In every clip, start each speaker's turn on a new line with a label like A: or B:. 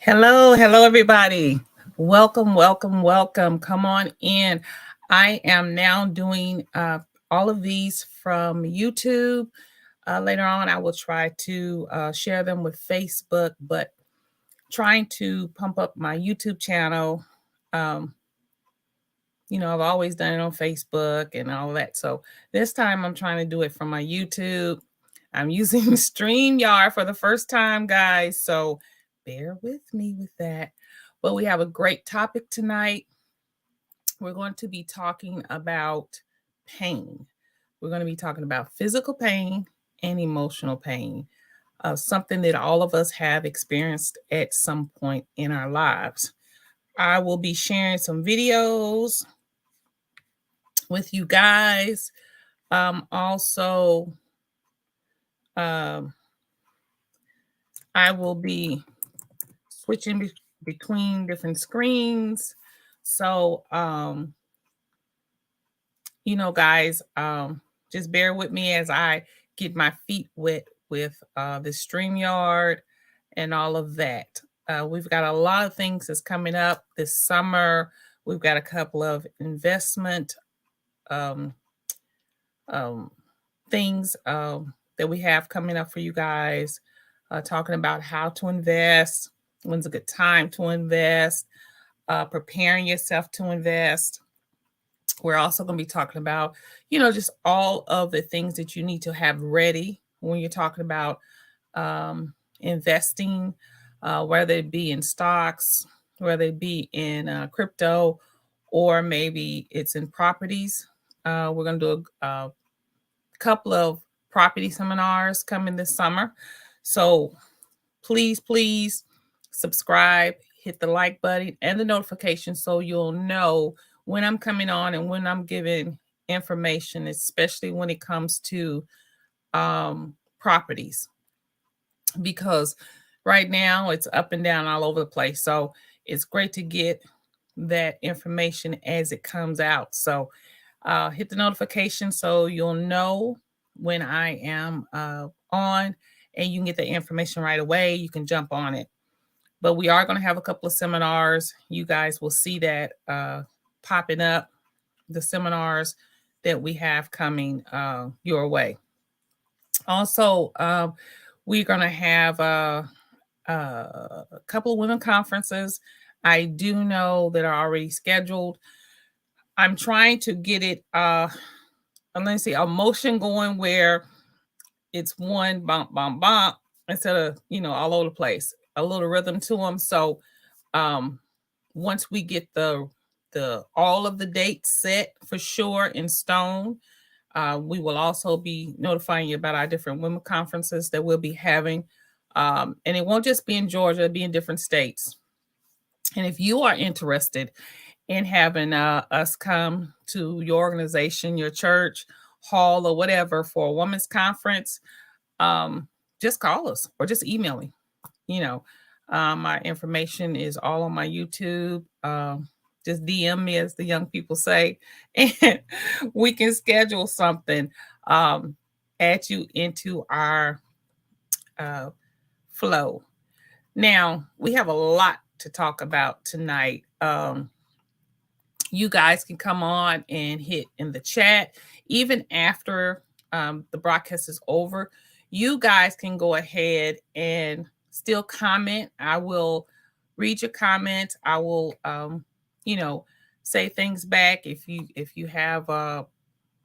A: Hello, everybody. Welcome. Come on in. I am now doing all of these from YouTube. Later on, I will try to share them with Facebook, but trying to pump up my YouTube channel. Um, I've always done it on Facebook and all that. So this time I'm trying to do it from my YouTube. I'm using StreamYard for the first time, guys. So bear with me with that. But we have a great topic tonight. We're going to be talking about pain. We're going to be talking about physical pain and emotional pain, something that all of us have experienced at some point in our lives. I will be sharing some videos with you guys. Also, I will be switching between different screens. So, guys, just bear with me as I get my feet wet with the StreamYard and all of that. We've got a lot of things that's coming up this summer. We've got a couple of investment um, things that we have coming up for you guys, talking about how to invest, when's a good time to invest, preparing yourself to invest. We're also going to be talking about, just all of the things that you need to have ready when you're talking about investing, whether it be in stocks, whether it be in crypto, or maybe it's in properties. We're going to do a couple of property seminars coming this summer. So please subscribe, hit the like button and the notification so you'll know when I'm coming on and when I'm giving information, especially when it comes to properties. Because right now it's up and down all over the place. So it's great to get that information as it comes out. So hit the notification so you'll know when I am on, and you can get the information right away. You can jump on it. But we are going to have a couple of seminars. You guys will see that popping up, the seminars that we have coming your way. Also, we're going to have a couple of women conferences. I do know that are already scheduled. I'm trying to get it, let's see, a motion going where it's one bump, bump, bump instead of, all over the place, a little rhythm to them. So once we get the all of the dates set for sure in stone, we will also be notifying you about our different women conferences that we'll be having. And it won't just be in Georgia, it'll be in different states. And if you are interested in having us come to your organization, your church, hall, or whatever for a women's conference, just call us or just email me. My information is all on my YouTube. Just DM me, as the young people say, and we can schedule something, add you into our flow. Now, we have a lot to talk about tonight. You guys can come on and hit in the chat. Even after the broadcast is over, you guys can go ahead and still comment. I will read your comments. I will, say things back if you have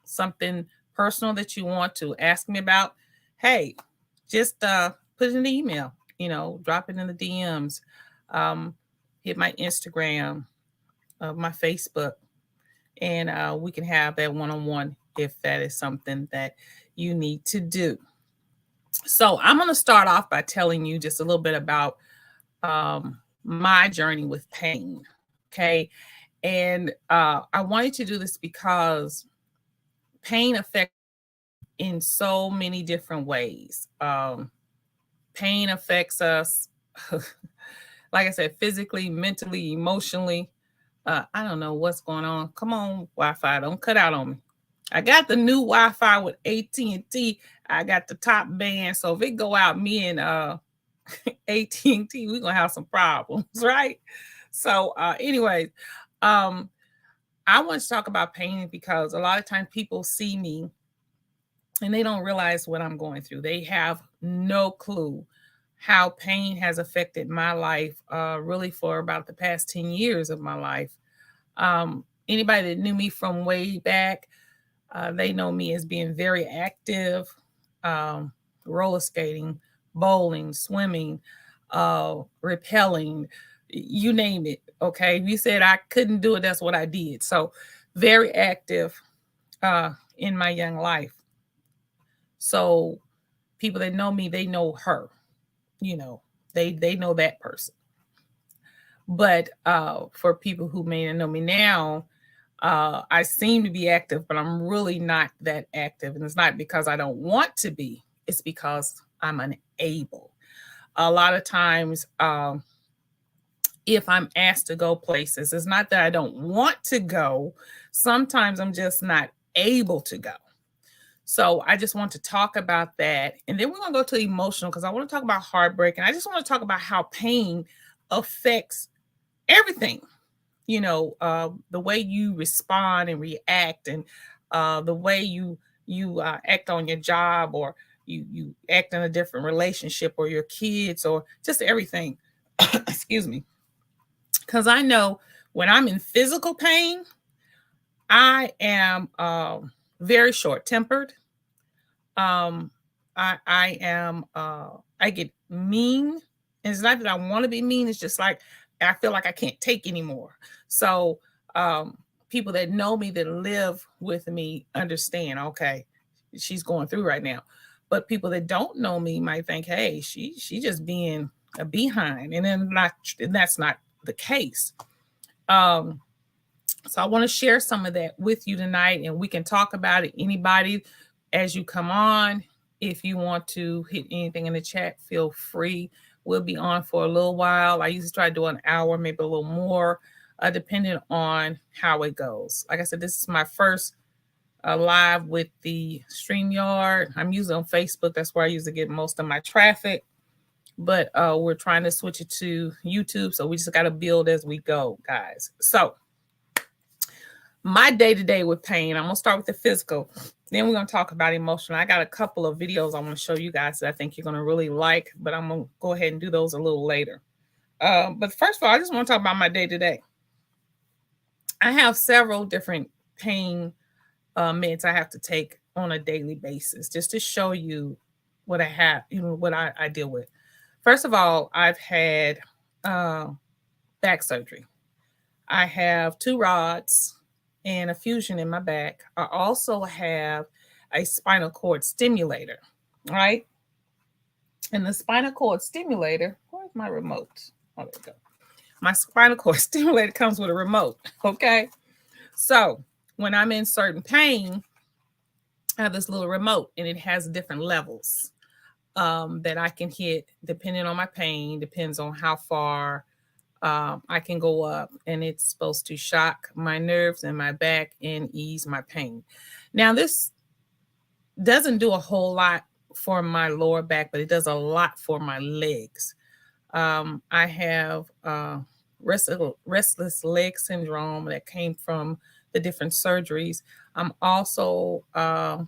A: something personal that you want to ask me about. Hey, just put it in the email. Drop it in the DMs. Hit my Instagram, my Facebook, and we can have that one-on-one if that is something that you need to do. So I'm going to start off by telling you just a little bit about my journey with pain. Okay. And I wanted to do this because pain affects in so many different ways. Pain affects us, like I said, physically, mentally, emotionally. I don't know what's going on. Come on, Wi-Fi, don't cut out on me. I got the new Wi-Fi with AT&T. I got the top band, so if it go out, me and AT&T, we're gonna have some problems, right? So, anyways, um, I want to talk about pain because a lot of times people see me and they don't realize what I'm going through. They have no clue how pain has affected my life, really for about the past 10 years of my life. Anybody that knew me from way back, they know me as being very active, um, roller skating, bowling, swimming, rappelling, you name it. Okay. If you said I couldn't do it, that's what I did. So, very active in my young life. So, people that know me, they know her, you know, they know that person. But for people who may not know me now, I seem to be active, but I'm really not that active. And it's not because I don't want to be, it's because I'm unable. A lot of times, if I'm asked to go places, it's not that I don't want to go. Sometimes I'm just not able to go. So I just want to talk about that. And then we're going to go to emotional because I want to talk about heartbreak. And I just want to talk about how pain affects everything, the way you respond and react, and the way you act on your job, or you act in a different relationship, or your kids, or just everything. Excuse me. Because I know when I'm in physical pain, I am very short tempered. um I am I get mean. And it's not that I want to be mean, it's just like I feel like I can't take anymore. So um people that know me, that live with me, understand, okay, she's going through right now. But people that don't know me might think, hey, she just being a behind, and then not, and that's not the case. um so I want to share some of that with you tonight, and we can talk about it. Anybody, as you come on, if you want to hit anything in the chat, feel free. We'll be on for a little while. I usually try to do an hour, maybe a little more, depending on how it goes. Like I said, this is my first live with the StreamYard. I'm using on Facebook. That's where I usually get most of my traffic. But we're trying to switch it to YouTube. So we just got to build as we go, guys. So my day to day with pain. I'm gonna start with the physical. Then we're gonna talk about emotional. I got a couple of videos I want to show you guys that I think you're gonna really like, but I'm gonna go ahead and do those a little later. But first of all, I just want to talk about my day to day. I have several different pain meds I have to take on a daily basis, just to show you what I have, what I deal with. First of all, I've had uh, back surgery. I have 2 rods and a fusion in my back. I also have a spinal cord stimulator, right? And the spinal cord stimulator, where's my remote? Oh, there we go. My spinal cord stimulator comes with a remote, okay? So when I'm in certain pain, I have this little remote, and it has different levels that I can hit depending on my pain, depends on how far I can go up, and it's supposed to shock my nerves and my back and ease my pain. Now, this doesn't do a whole lot for my lower back, but it does a lot for my legs. I have restless leg syndrome that came from the different surgeries. I'm also, I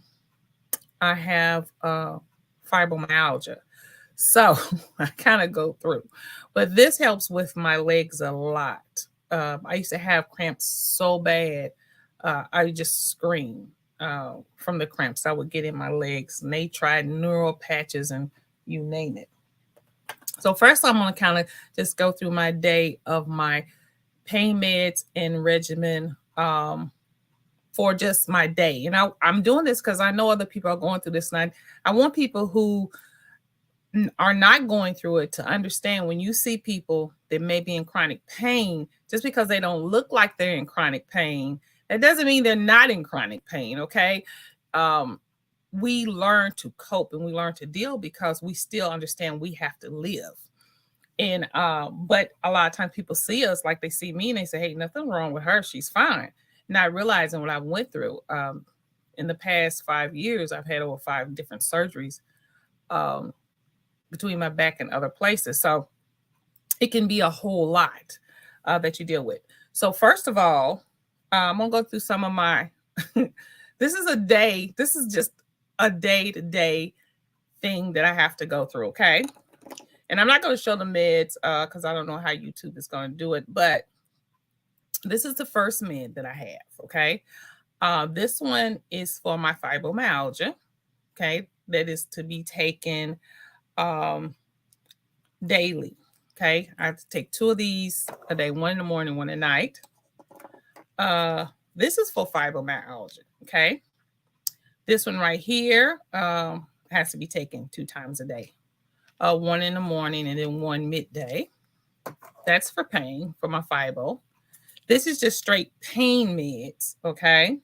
A: have fibromyalgia. So I kind of go through, but this helps with my legs a lot. I used to have cramps so bad, I would just scream from the cramps I would get in my legs. And they tried neural patches and you name it. So first, I'm going to kind of just go through my day of my pain meds and regimen for just my day. And I'm doing this because I know other people are going through this, and I want people who are not going through it to understand, when you see people that may be in chronic pain, just because they don't look like they're in chronic pain, that doesn't mean they're not in chronic pain. Okay. We learn to cope and we learn to deal because we still understand we have to live. And but a lot of times people see us like they see me and they say, hey, nothing wrong with her, she's fine, not realizing what I went through. In the past 5 years, I've had over 5 different surgeries. um, between my back and other places. So it can be a whole lot that you deal with. So first of all, I'm gonna go through some of my. This is a day. This is just a day-to-day thing that I have to go through. Okay, and I'm not going to show the meds because I don't know how YouTube is going to do it. But this is the first med that I have. Okay, this one is for my fibromyalgia. Okay, that is to be taken um, daily. Okay, I have to take 2 of these a day, one in the morning, one at night. This is for fibromyalgia. Okay, this one right here has to be taken 2 times a day, one in the morning and then one midday. That's for pain, for my fibro. This is just straight pain meds. Okay,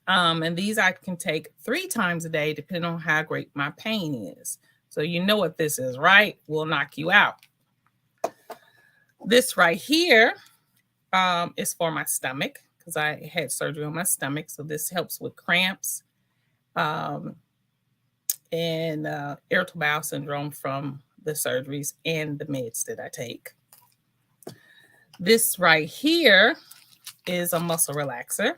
A: and these I can take 3 times a day, depending on how great my pain is. So you know what this is, right? Will knock you out. This right here is for my stomach because I had surgery on my stomach. So this helps with cramps and irritable bowel syndrome from the surgeries and the meds that I take. This right here is a muscle relaxer.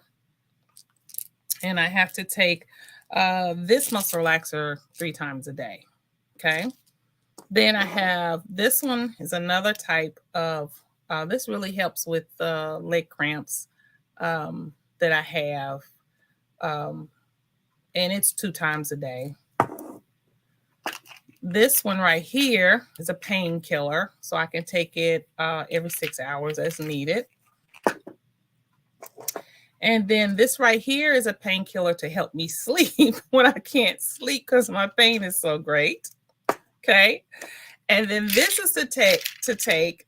A: And I have to take this muscle relaxer 3 times a day. Okay. Then I have this one is another type of, this really helps with leg cramps that I have. And it's 2 times a day. This one right here is a painkiller. So I can take it every 6 hours as needed. And then this right here is a painkiller to help me sleep when I can't sleep because my pain is so great. Okay. And then this is to take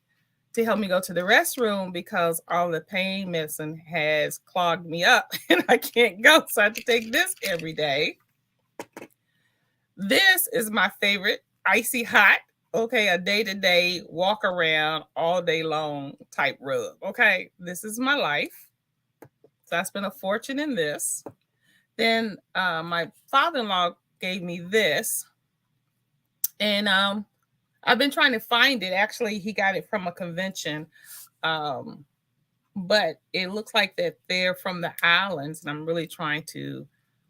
A: to help me go to the restroom because all the pain medicine has clogged me up and I can't go. So I have to take this every day. This is my favorite, icy hot. Okay, a day-to-day walk around all day long type rub. Okay, this is my life. So I spent a fortune in this. Then my father-in-law gave me this. And I've been trying to find it. Actually, he got it from a convention. But it looks like that they're from the islands. And I'm really trying to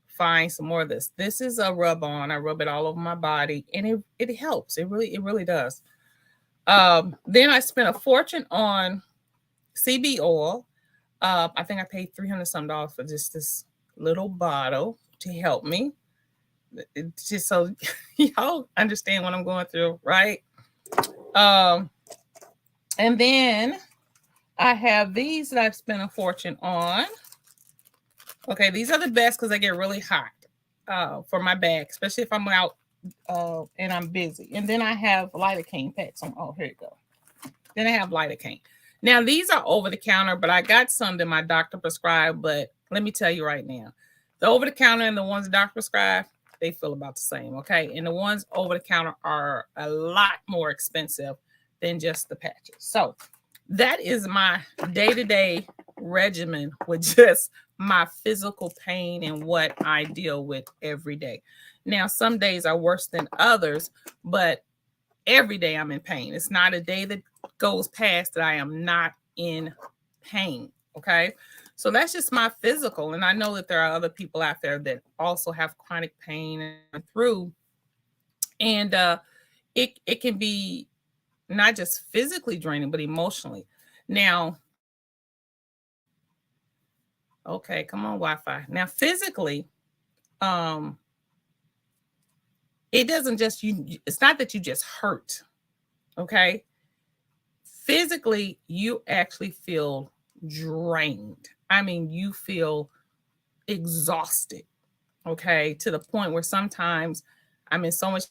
A: find some more of this. This is a rub on. I rub it all over my body. And it helps. It really does. Then I spent a fortune on CB oil. I think I paid $300 some for just this little bottle to help me. It's just so y'all understand what I'm going through, right? And then I have these that I've spent a fortune on. Okay, these are the best because they get really hot for my back, especially if I'm out and I'm busy. And then I have lidocaine packs on. Oh, here you go. Then I have lidocaine. Now, these are over the counter, but I got some that my doctor prescribed. But let me tell you right now, the over the counter and the ones the doctor prescribed, they feel about the same. Okay. And the ones over the counter are a lot more expensive than just the patches. So that is my day-to-day regimen with just my physical pain and what I deal with every day. Now, some days are worse than others, but every day I'm in pain. It's not a day that goes past that I am not in pain. Okay. So that's just my physical. And I know that there are other people out there that also have chronic pain and through. And it can be not just physically draining, but emotionally. Now, okay, come on, Wi-Fi. Now, physically, it doesn't just it's not that you just hurt. Okay. Physically, you actually feel drained. I mean, you feel exhausted. Okay. To the point where sometimes I'm in so much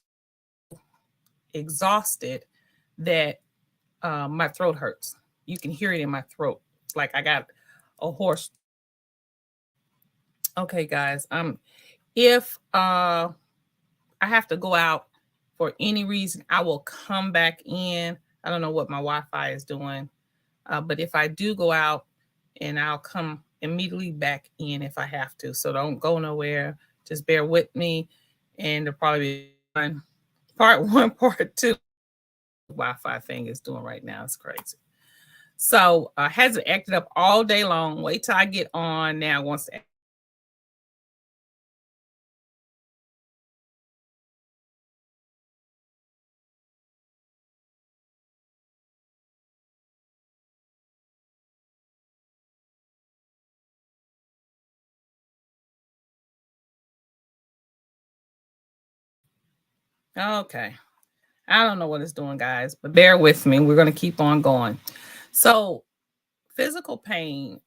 A: exhausted that my throat hurts. You can hear it in my throat. It's like I got a hoarse. Okay, guys. If I have to go out for any reason, I will come back in. I don't know what my Wi-Fi is doing, but if I do go out, and I'll come immediately back in if I have to. So don't go nowhere. Just bear with me, and it'll probably part one, part two. Wi-Fi thing is doing right now. It's crazy. So has it acted up all day long? Wait till I get on now. Wants to. Okay. I don't know what it's doing, guys, but bear with me. We're going to keep on going. So, physical pain,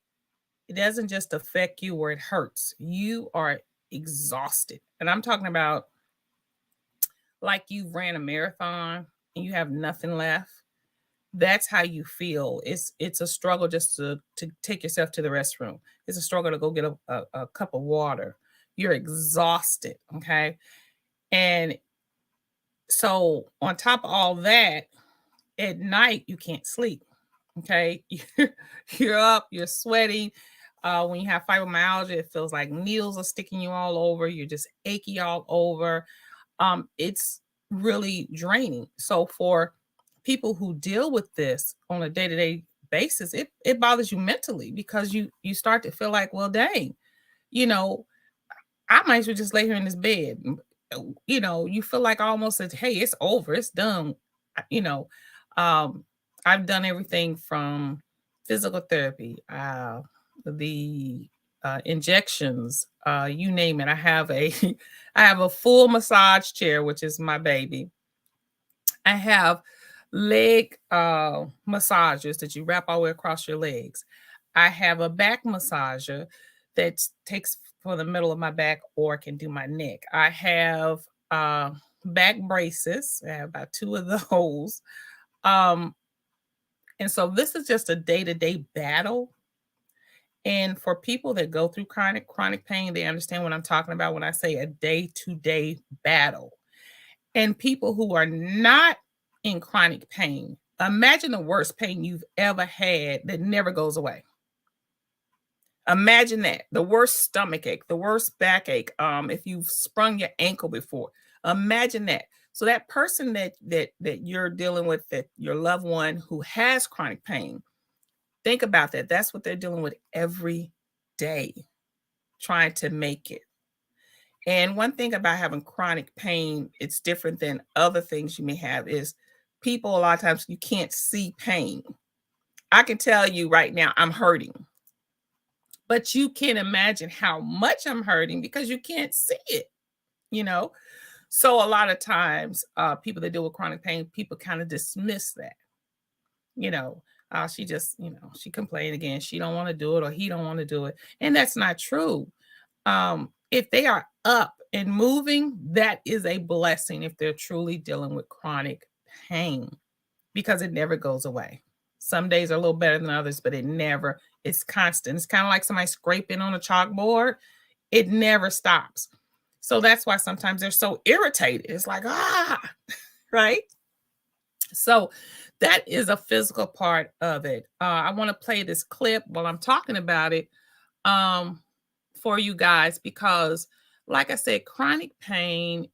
A: it doesn't just affect you where it hurts. You are exhausted. And I'm talking about like you ran a marathon and you have nothing left. That's how you feel. It's a struggle just to take yourself to the restroom. It's a struggle to go get a cup of water. You're exhausted, okay? And so on top of all that, at night you can't sleep. Okay, you're up, you're sweating. When you have fibromyalgia, it feels like needles are sticking you all over. You're just achy all over. It's really draining. So for people who deal with this on a day-to-day basis, it bothers you mentally because you start to feel like, well, dang, you know, I might as well just lay here in this bed. You feel like almost as, hey, it's over, it's done. You know, um, I've done everything from physical therapy, the injections, you name it. I have a I have a full massage chair, which is my baby. I have leg massagers that you wrap all the way across your legs. I have a back massager that takes for the middle of my back or can do my neck. I have back braces. I have about two of those. Um, and so this is just a day-to-day battle. And for people that go through chronic pain, they understand what I'm talking about when I say a day-to-day battle. And people who are not in chronic pain, imagine the worst pain you've ever had that never goes away. Imagine that, the worst stomach ache, the worst backache. If you've sprung your ankle before, imagine that. So that person that you're dealing with, that your loved one who has chronic pain, think about that. That's what they're dealing with every day, trying to make it. And one thing about having chronic pain, it's different than other things you may have, is people a lot of times you can't see pain. I can tell you right now, I'm hurting, but you can't imagine how much I'm hurting because you can't see it, you know? So a lot of times, people that deal with chronic pain, people kind of dismiss that, you know. She just, she complained again. She don't want to do it or he don't want to do it. And that's not true. If they are up and moving, that is a blessing if they're truly dealing with chronic pain because it never goes away. Some days are a little better than others, but it's constant. It's kind of like somebody scraping on a chalkboard. It never stops. So that's why sometimes they're so irritated. It's like, right? So that is a physical part of it. I want to play this clip while I'm talking about it. For you guys because like I said, chronic pain,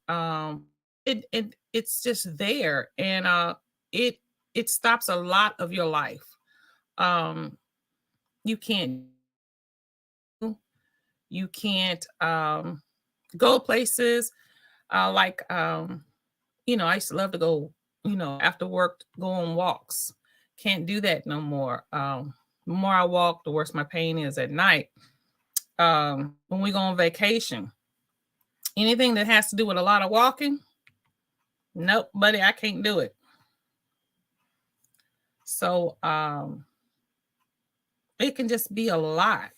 A: it's just there and it it stops a lot of your life. You can't you can't go places like I used to love to go, after work, go on walks. Can't do that no more. The more I walk, the worse my pain is at night. When we go on vacation, anything that has to do with a lot of walking, nope, buddy, I can't do it. So it can just be a lot.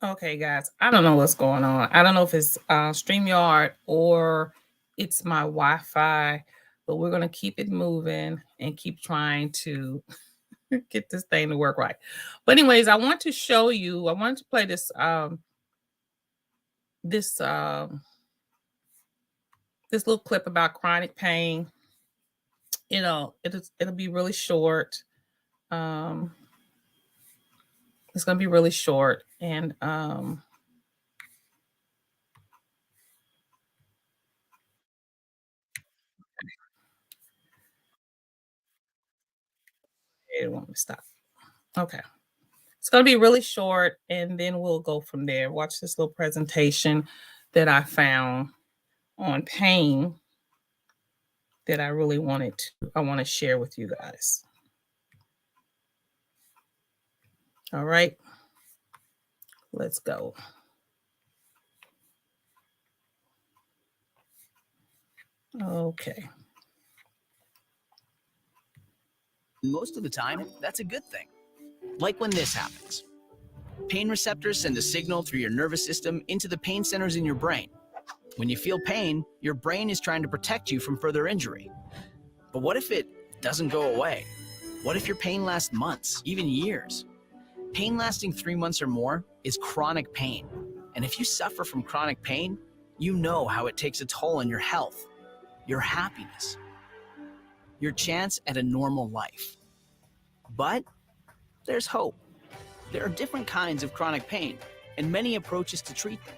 A: Okay, guys, I don't know what's going on. I don't know if it's StreamYard or it's my Wi-Fi, but we're gonna keep it moving and keep trying to get this thing to work right. But anyways, I want to show you. I wanted to play this this this little clip about chronic pain. It'll be really short. Um, it's gonna be really short, and it won't stop. Okay. It's going to be really short, and then we'll go from there. Watch this little presentation that I found on pain that I want to share with you guys. All right, let's go. Okay.
B: Most of the time, that's a good thing. Like when this happens. Pain receptors send a signal through your nervous system into the pain centers in your brain. When you feel pain, your brain is trying to protect you from further injury. But what if it doesn't go away? What if your pain lasts months, even years? Pain lasting 3 months or more is chronic pain. And if you suffer from chronic pain, you know how it takes a toll on your health, your happiness, your chance at a normal life. But there's hope. There are different kinds of chronic pain and many approaches to treat them.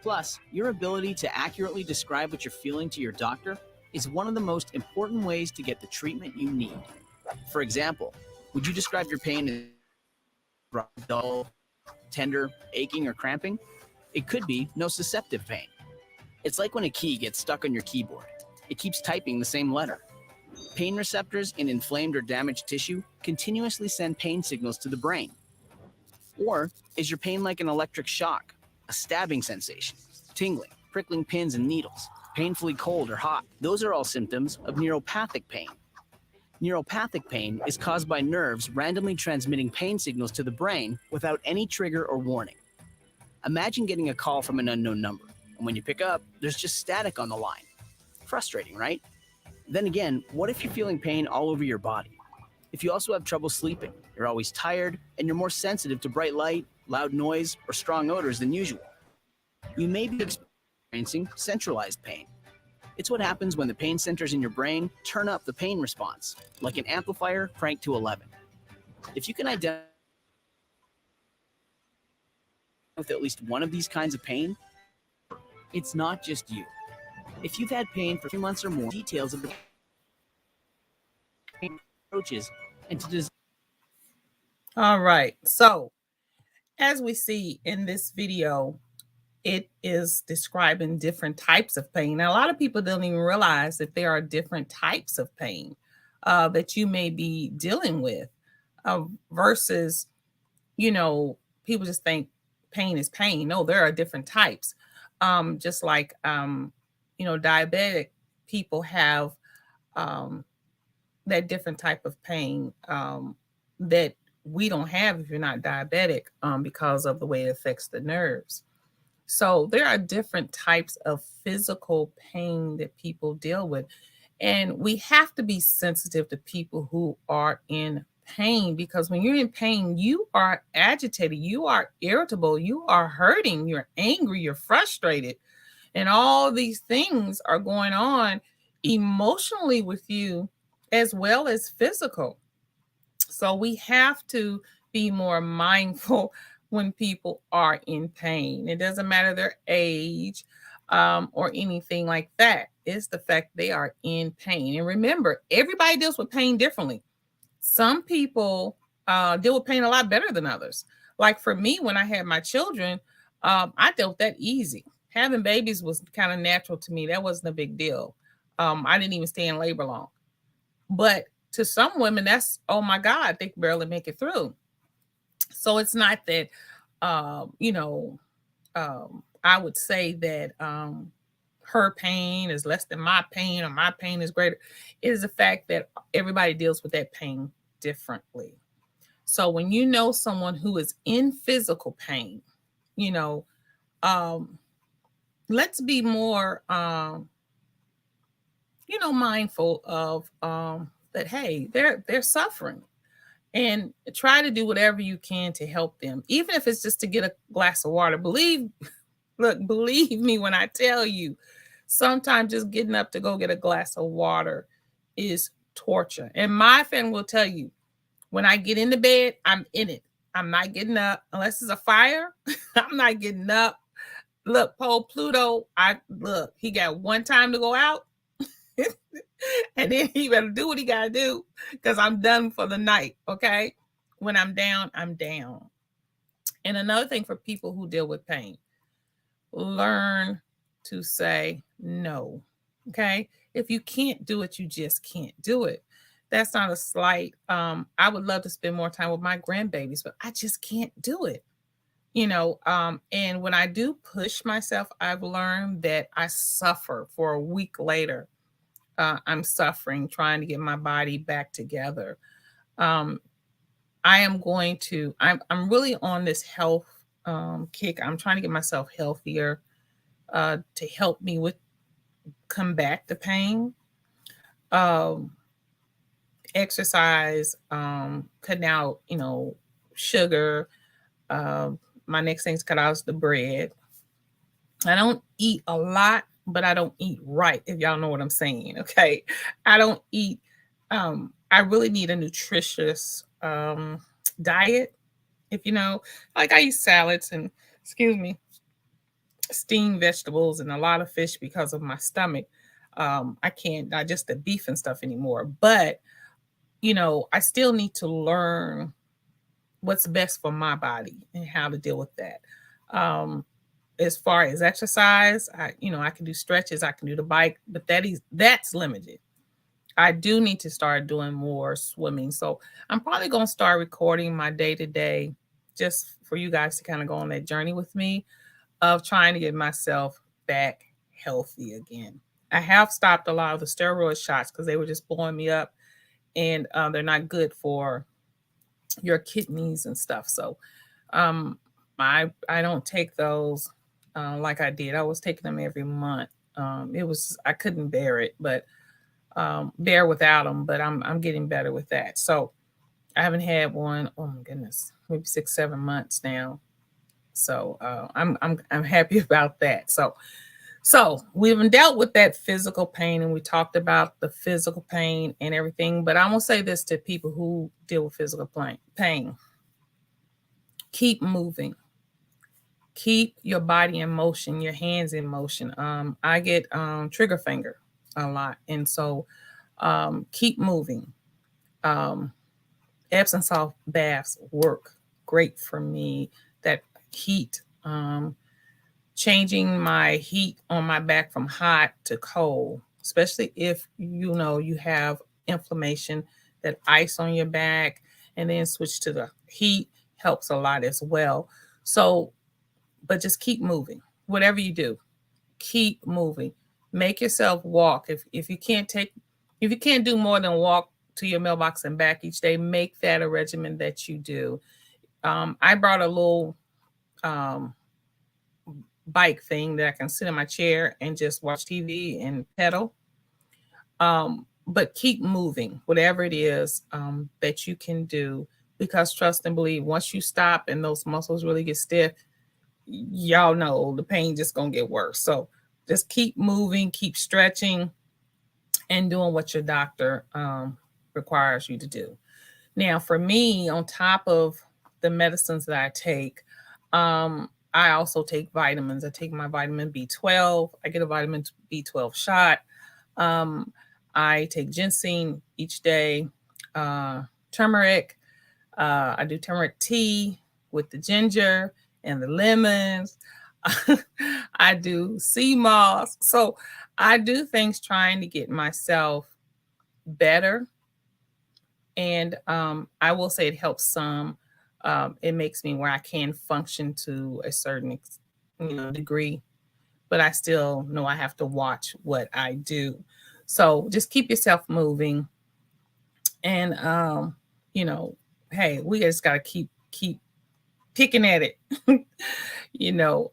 B: Plus, your ability to accurately describe what you're feeling to your doctor is one of the most important ways to get the treatment you need. For example, would you describe your pain as dull, tender, aching, or cramping? It could be nociceptive pain. It's like when a key gets stuck on your keyboard. It keeps typing the same letter. Pain receptors in inflamed or damaged tissue continuously send pain signals to the brain. Or is your pain like an electric shock, a stabbing sensation, tingling, prickling pins and needles, painfully cold or hot? Those are all symptoms of neuropathic pain. Neuropathic pain is caused by nerves randomly transmitting pain signals to the brain without any trigger or warning. Imagine getting a call from an unknown number, and when you pick up, there's just static on the line. Frustrating, right? Then again, what if you're feeling pain all over your body? If you also have trouble sleeping, you're always tired, and you're more sensitive to bright light, loud noise, or strong odors than usual, you may be experiencing centralized pain. It's what happens when the pain centers in your brain turn up the pain response, like an amplifier cranked to 11. If you can identify with at least one of these kinds of pain, it's not just you. If you've had pain for 3 months or more, details of the pain approaches and to design.
A: All right. So, as we see in this video, it is describing different types of pain. Now, a lot of people don't even realize that there are different types of pain that you may be dealing with versus, people just think pain is pain. No, there are different types. Just like, diabetic people have that different type of pain that we don't have if you're not diabetic because of the way it affects the nerves. So there are different types of physical pain that people deal with. And we have to be sensitive to people who are in pain because when you're in pain, you are agitated, you are irritable, you are hurting, you're angry, you're frustrated. And all these things are going on emotionally with you as well as physical. So we have to be more mindful when people are in pain. It doesn't matter their age or anything like that. It's the fact they are in pain. And remember, everybody deals with pain differently. Some people deal with pain a lot better than others. Like for me, when I had my children, I dealt that easy. Having babies was kind of natural to me. That wasn't a big deal. I didn't even stay in labor long. But to some women, that's, oh my God, they can barely make it through. So it's not that, I would say that her pain is less than my pain or my pain is greater. It is the fact that everybody deals with that pain differently. So when you know someone who is in physical pain, you know, let's be more, mindful of that. Hey, they're suffering, and try to do whatever you can to help them, even if it's just to get a glass of water. Believe Look, believe me when I tell you, sometimes just getting up to go get a glass of water is torture. And my family will tell you, when I get into bed, I'm in it. I'm not getting up unless it's a fire. I'm not getting up. Look, Pole Pluto, he got one time to go out. And then he better do what he gotta do because I'm done for the night. Okay. When I'm down, I'm down. And another thing for people who deal with pain, learn to say no. Okay. If you can't do it, you just can't do it. That's not a slight. I would love to spend more time with my grandbabies, but I just can't do it. And when I do push myself, I've learned that I suffer for a week later. I'm suffering trying to get my body back together. Um, I'm really on this health kick. I'm trying to get myself healthier to help me with combat the pain. Um, Exercise, cutting out, sugar. Um, my next thing is cut out the bread. I don't eat a lot, but I don't eat right, if y'all know what I'm saying. Okay. I don't eat, I really need a nutritious diet. If you know, like I eat salads and, excuse me, steamed vegetables and a lot of fish because of my stomach. I can't digest the beef and stuff anymore. But, I still need to learn what's best for my body and how to deal with that. As far as exercise, I can do stretches, I can do the bike, but that's limited. I do need to start doing more swimming. So I'm probably going to start recording my day to day just for you guys to kind of go on that journey with me of trying to get myself back healthy again. I have stopped a lot of the steroid shots because they were just blowing me up, and they're not good for your kidneys and stuff. So um, I don't take those like I did. I was taking them every month. I couldn't bear it, but bear without them. But I'm getting better with that. So I haven't had one. Oh my goodness, maybe 6-7 months now. So I'm happy about that. So we've dealt with that physical pain, and we talked about the physical pain and everything. But I'm gonna say this to people who deal with physical pain: keep moving, keep your body in motion, your hands in motion. I get trigger finger a lot, and so keep moving. Um, Epsom salt baths work great for me. That heat. Changing my heat on my back from hot to cold, especially if you have inflammation, that ice on your back, and then switch to the heat helps a lot as well. So, but just keep moving. Whatever you do, keep moving. Make yourself walk. If you can't do more than walk to your mailbox and back each day, make that a regimen that you do. I brought a little bike thing that I can sit in my chair and just watch TV and pedal. But keep moving, whatever it is that you can do, because trust and believe, once you stop and those muscles really get stiff, y'all know the pain just gonna get worse. So just keep moving, keep stretching, and doing what your doctor requires you to do. Now, for me, on top of the medicines that I take, I also take vitamins. I take my vitamin B12. I get a vitamin B12 shot. Um, I take ginseng each day, turmeric. I do turmeric tea with the ginger and the lemons. I do sea moss. So I do things trying to get myself better. And I will say it helps some. It makes me where I can function to a certain degree, but I still know I have to watch what I do. So just keep yourself moving, and you know, hey, we just gotta keep picking at it, you know,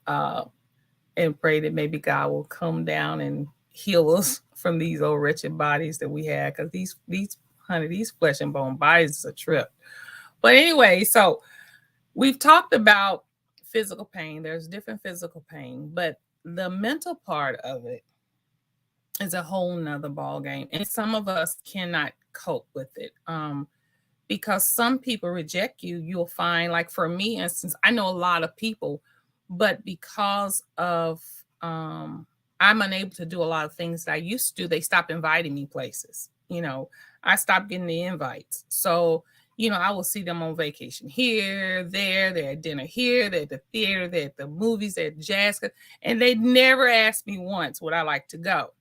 A: and pray that maybe God will come down and heal us from these old wretched bodies that we have, because these flesh and bone bodies is a trip. But anyway, so we've talked about physical pain. There's different physical pain, but the mental part of it is a whole nother ball game. And some of us cannot cope with it. Because some people reject you, you'll find, like for me instance, I know a lot of people, but because of I'm unable to do a lot of things that I used to do, they stop inviting me places. I stopped getting the invites. So, I will see them on vacation here, there, they're at dinner here, they're at the theater, they're at the movies, they're at jazz, and they never asked me once would I like to go.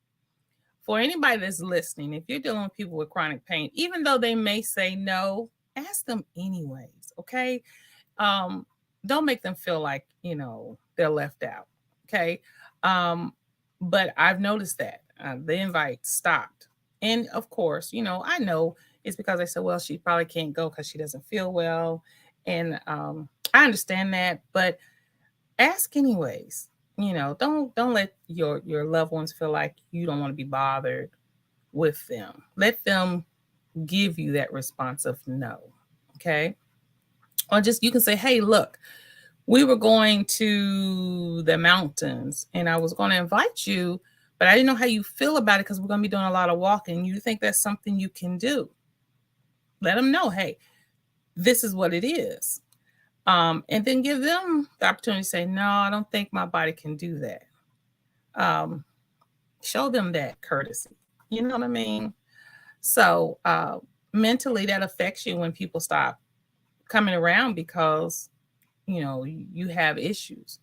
A: For anybody that's listening, if you're dealing with people with chronic pain, even though they may say no, ask them anyways, okay? Um, don't make them feel like, they're left out, okay? Um, but I've noticed that the invite stopped. And of course, I know it's because they said, well, she probably can't go because she doesn't feel well. And I understand that, but ask anyways. Don't let your loved ones feel like you don't want to be bothered with them. Let them give you that response of no. Okay. Or just you can say, hey, look, we were going to the mountains and I was going to invite you, but I didn't know how you feel about it because we're going to be doing a lot of walking. You think that's something you can do? Let them know, hey, this is what it is. And then give them the opportunity to say, no, I don't think my body can do that. Show them that courtesy. You know what I mean? So mentally, that affects you when people stop coming around because, you have issues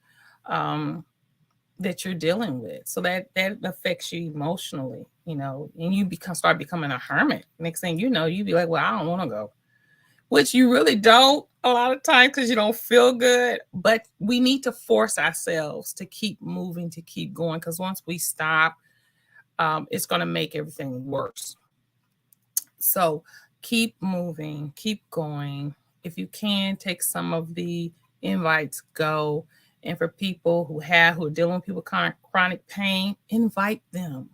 A: that you're dealing with. So that affects you emotionally, and you start becoming a hermit. Next thing you know, you be like, well, I don't want to go, which you really don't a lot of times because you don't feel good. But we need to force ourselves to keep moving, to keep going, because once we stop, it's going to make everything worse. So keep moving, keep going. If you can, take some of the invites, go. And for people who are dealing with people with chronic pain, invite them.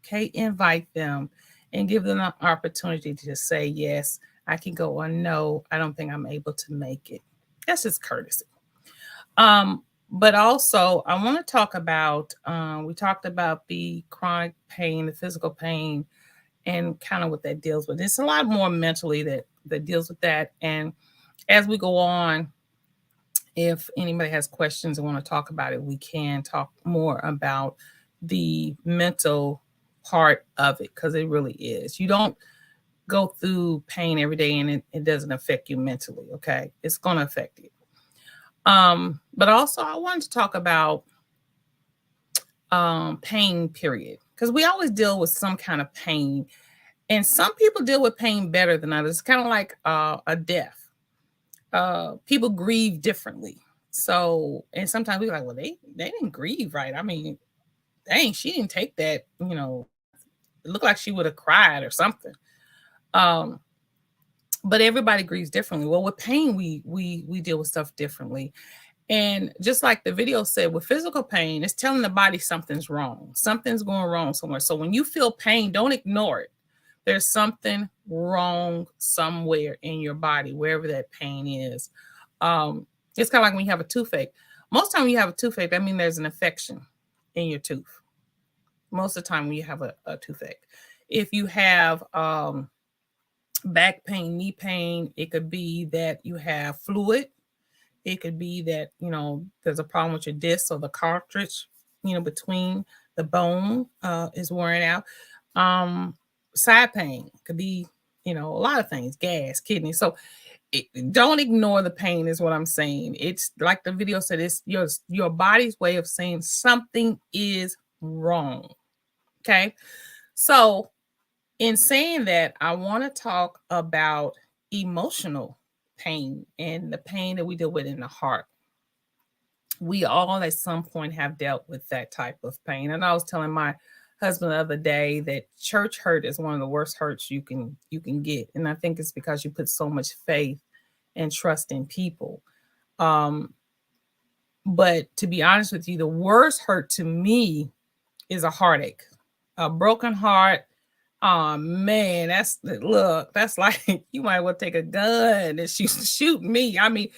A: Okay, invite them and give them an opportunity to just say yes, I can go, or no, I don't think I'm able to make it. That's just courtesy. But also, I want to talk about, we talked about the chronic pain, the physical pain, and kind of what that deals with. It's a lot more mentally that deals with that. And as we go on, if anybody has questions and want to talk about it, we can talk more about the mental part of it, because it really is. You don't go through pain every day and it doesn't affect you mentally, okay? It's going to affect you. But also I wanted to talk about pain, period, because we always deal with some kind of pain, and some people deal with pain better than others. It's kind of like a death. People grieve differently. So, and sometimes we're like, well, they didn't grieve right. I mean, dang, she didn't take that, it looked like she would have cried or something. But everybody grieves differently. Well, with pain, we deal with stuff differently. And just like the video said, with physical pain, it's telling the body something's wrong. Something's going wrong somewhere. So when you feel pain, don't ignore it. There's something wrong somewhere in your body, wherever that pain is. It's kind of like when you have a toothache. Most of the time when you have a toothache, that means there's an infection in your tooth. Most of the time when you have a toothache. If you have back pain, knee pain, it could be that you have fluid. It could be that, there's a problem with your disc or the cartridge, between the bone is wearing out. Side pain could be, a lot of things, gas, kidney. So don't ignore the pain is what I'm saying. It's like the video said, it's your body's way of saying something is wrong. Okay. So in saying that, I want to talk about emotional pain and the pain that we deal with in the heart. We all at some point have dealt with that type of pain. And I was telling my husband the other day that church hurt is one of the worst hurts you can get. And I think it's because you put so much faith and trust in people. But to be honest with you, the worst hurt to me is a heartache, a broken heart. Oh man, that's like you might well take a gun and shoot me. I mean,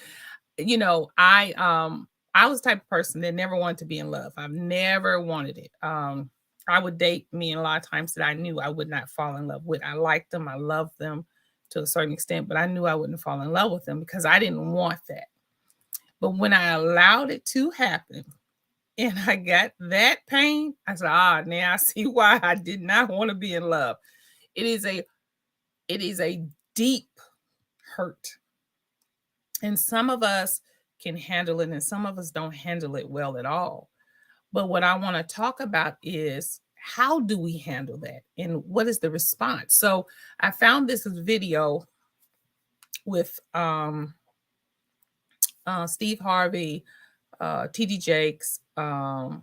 A: I was the type of person that never wanted to be in love. I've never wanted it. I would date men a lot of times that I knew I would not fall in love with. I liked them, I loved them to a certain extent, but I knew I wouldn't fall in love with them because I didn't want that. But when I allowed it to happen and I got that pain, I said, now I see why I did not want to be in love. It is a deep hurt. And some of us can handle it and some of us don't handle it well at all. But what I want to talk about is how do we handle that and what is the response? So I found this video with Steve Harvey, TD Jakes, and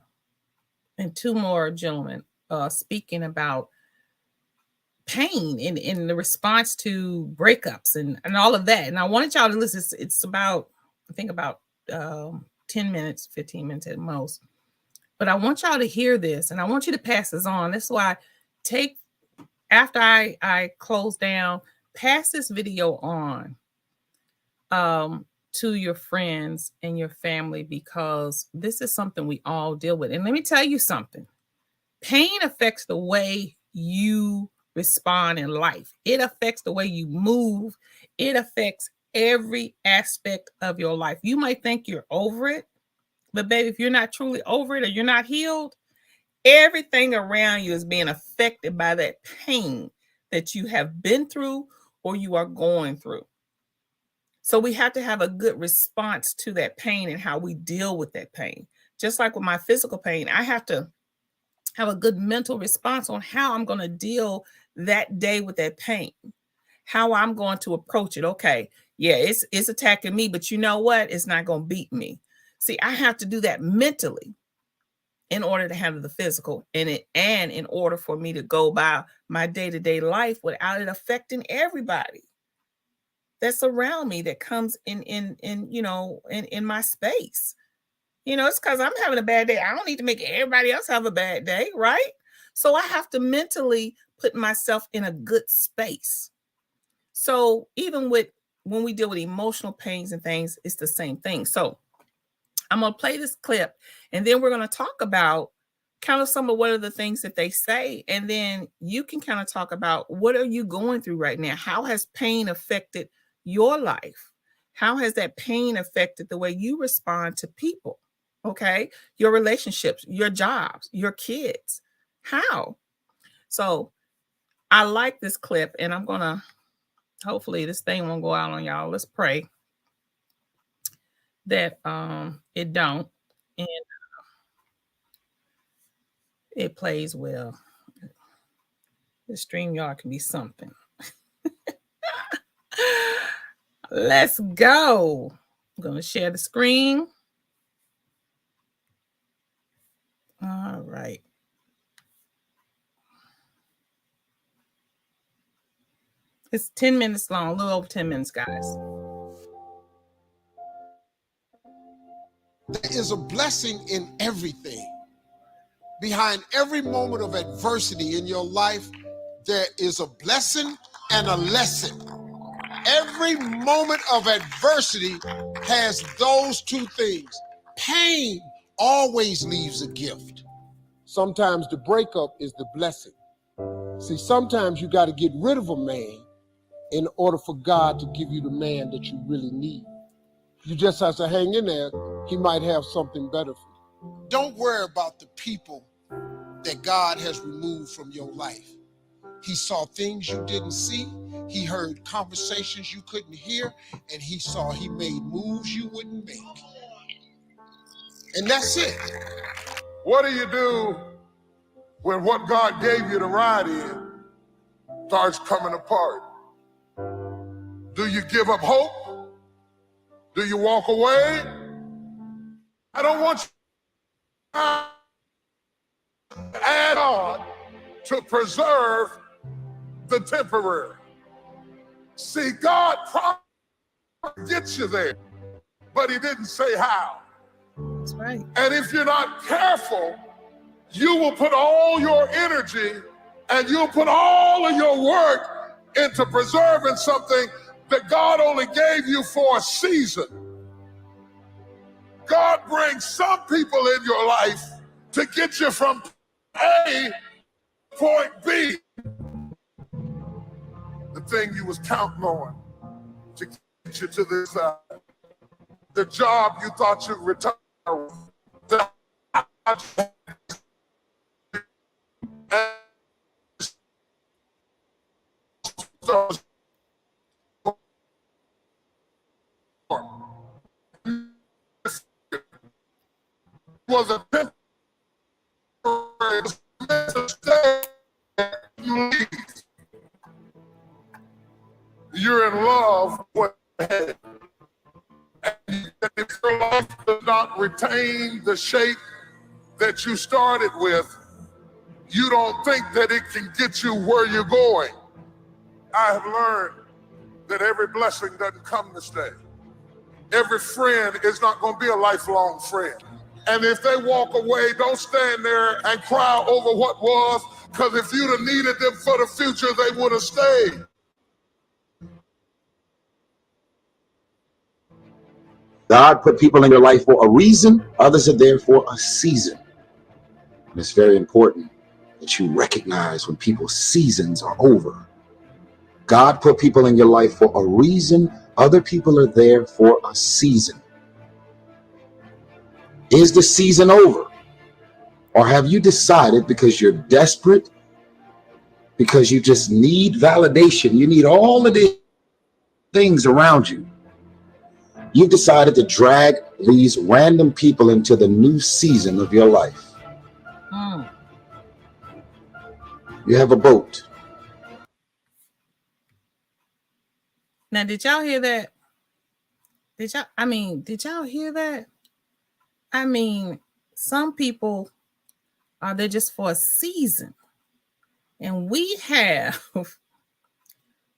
A: two more gentlemen speaking about pain in the response to breakups and all of that. And I wanted y'all to listen. It's about, I think about 10 minutes, 15 minutes at most. But I want y'all to hear this and I want you to pass this on. That's why after I close down, pass this video on to your friends and your family, because this is something we all deal with. And let me tell you something. Pain affects the way you respond in life. It affects the way you move. It affects every aspect of your life. You might think you're over it, but baby, if you're not truly over it or you're not healed, everything around you is being affected by that pain that you have been through or you are going through. So we have to have a good response to that pain and how we deal with that pain. Just like with my physical pain, I have to have a good mental response on how I'm going to deal that day with that pain, how I'm going to approach it. Okay, yeah, it's attacking me, but you know what? It's not going to beat me. See, I have to do that mentally in order to handle the physical and in order for me to go by my day-to-day life without it affecting everybody that's around me that comes in my space. It's because I'm having a bad day. I don't need to make everybody else have a bad day, right? So I have to mentally put myself in a good space. So even when we deal with emotional pains and things, it's the same thing. So I'm going to play this clip and then we're going to talk about kind of some of what are the things that they say. And then you can kind of talk about what are you going through right now? How has pain affected your life? How has that pain affected the way you respond to people? Okay. Your relationships, your jobs, your kids. How? So I like this clip and I'm going to, hopefully this thing won't go out on y'all. Let's pray that it don't and it plays well. The StreamYard can be something. Let's go. I'm going to share the screen. All right. It's 10 minutes long, a little over 10 minutes, guys.
C: There is a blessing in everything. Behind every moment of adversity in your life, there is a blessing and a lesson. Every moment of adversity has those two things. Pain always leaves a gift. Sometimes the breakup is the blessing. See, sometimes you got to get rid of a man in order for God to give you the man that you really need. You just have to hang in there. He might have something better for you. Don't worry about the people that God has removed from your life. He saw things you didn't see. He heard conversations you couldn't hear. And he made moves you wouldn't make. And that's it.
D: What do you do when what God gave you to ride in starts coming apart? Do you give up hope? Do you walk away? I don't want you to add on to preserve the temporary. See, God probably gets you there, but he didn't say how.
A: That's right.
D: And if you're not careful, you will put all your energy and you'll put all of your work into preserving something that God only gave you for a season. God brings some people in your life to get you from A to point B. The thing you was counting on to get you to this side. The job you thought you'd retire with. Was a temporary mistake. You're in love with head. And if your life does not retain the shape that you started with, you don't think that it can get you where you're going. I have learned that every blessing doesn't come to stay. Every friend is not going to be a lifelong friend. And if they walk away, don't stand there and cry over what was, because if you'd have needed them for the future, they would have stayed.
E: God put people in your life for a reason. Others are there for a season. And it's very important that you recognize when people's seasons are over. God put people in your life for a reason. Other people are there for a season. Is the season over? Or have you decided, because you're desperate, because you just need validation, you need all of these things around you, you've decided to drag these random people into the new season of your life? You have a boat.
A: Now, did y'all hear that? Did y'all hear that? I mean, some people are there just for a season. And we have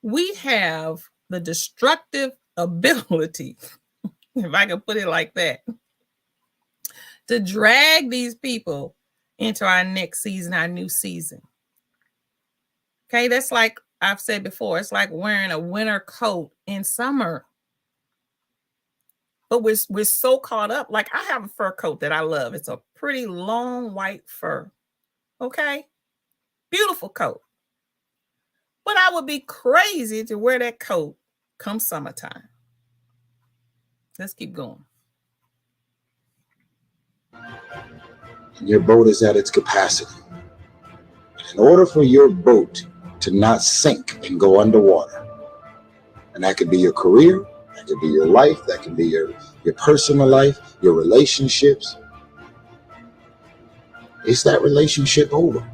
A: the destructive ability, if I can put it like that, to drag these people into our next season, our new season. Okay, that's like I've said before, it's like wearing a winter coat in summer. But we're so caught up. Like, I have a fur coat that I love. It's a pretty long white fur. Okay, beautiful coat. But I would be crazy to wear that coat come summertime. Let's keep going.
E: Your boat is at its capacity. In order for your boat to not sink and go underwater, and that could be your career, that could be your life, that could be your personal life, your relationships, is that relationship over?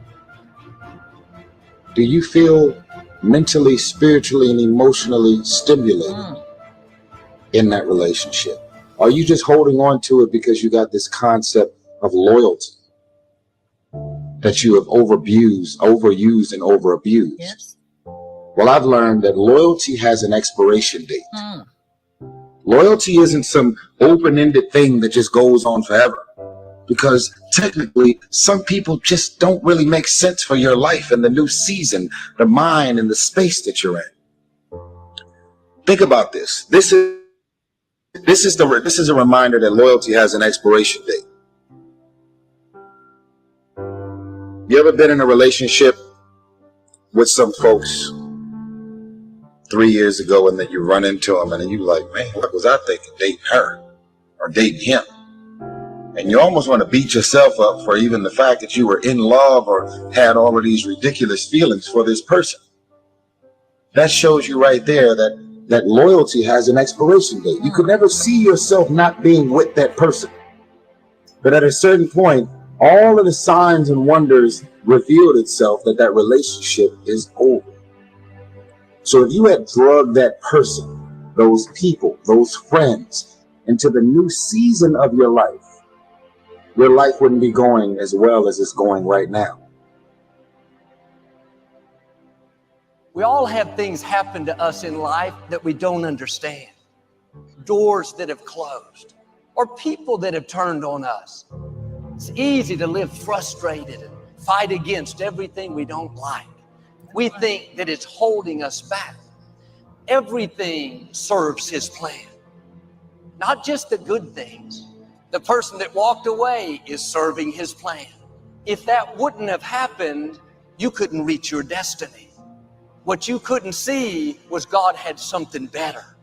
E: Do you feel mentally, spiritually, and emotionally stimulated in that relationship? Are you just holding on to it because you got this concept of loyalty that you have overused and overabused?
A: Yes.
E: Well, I've learned that loyalty has an expiration date. Loyalty isn't some open-ended thing that just goes on forever, because technically some people just don't really make sense for your life and the new season, the mind and the space that you're in. Think about this. This is a reminder that loyalty has an expiration date. You ever been in a relationship with some folks 3 years ago, and then you run into them and then you like, man, what was I thinking, dating her or dating him? And you almost want to beat yourself up for even the fact that you were in love or had all of these ridiculous feelings for this person. That shows you right there that loyalty has an expiration date. You could never see yourself not being with that person. But at a certain point, all of the signs and wonders revealed itself that relationship is over. So if you had drugged that person, those people, those friends, into the new season of your life wouldn't be going as well as it's going right now.
F: We all have things happen to us in life that we don't understand. Doors that have closed, or people that have turned on us. It's easy to live frustrated and fight against everything we don't like. We think that it's holding us back. Everything serves His plan. Not just the good things, The person that walked away is serving his plan. If that wouldn't have happened, you couldn't reach your destiny. What you couldn't see was God had something better.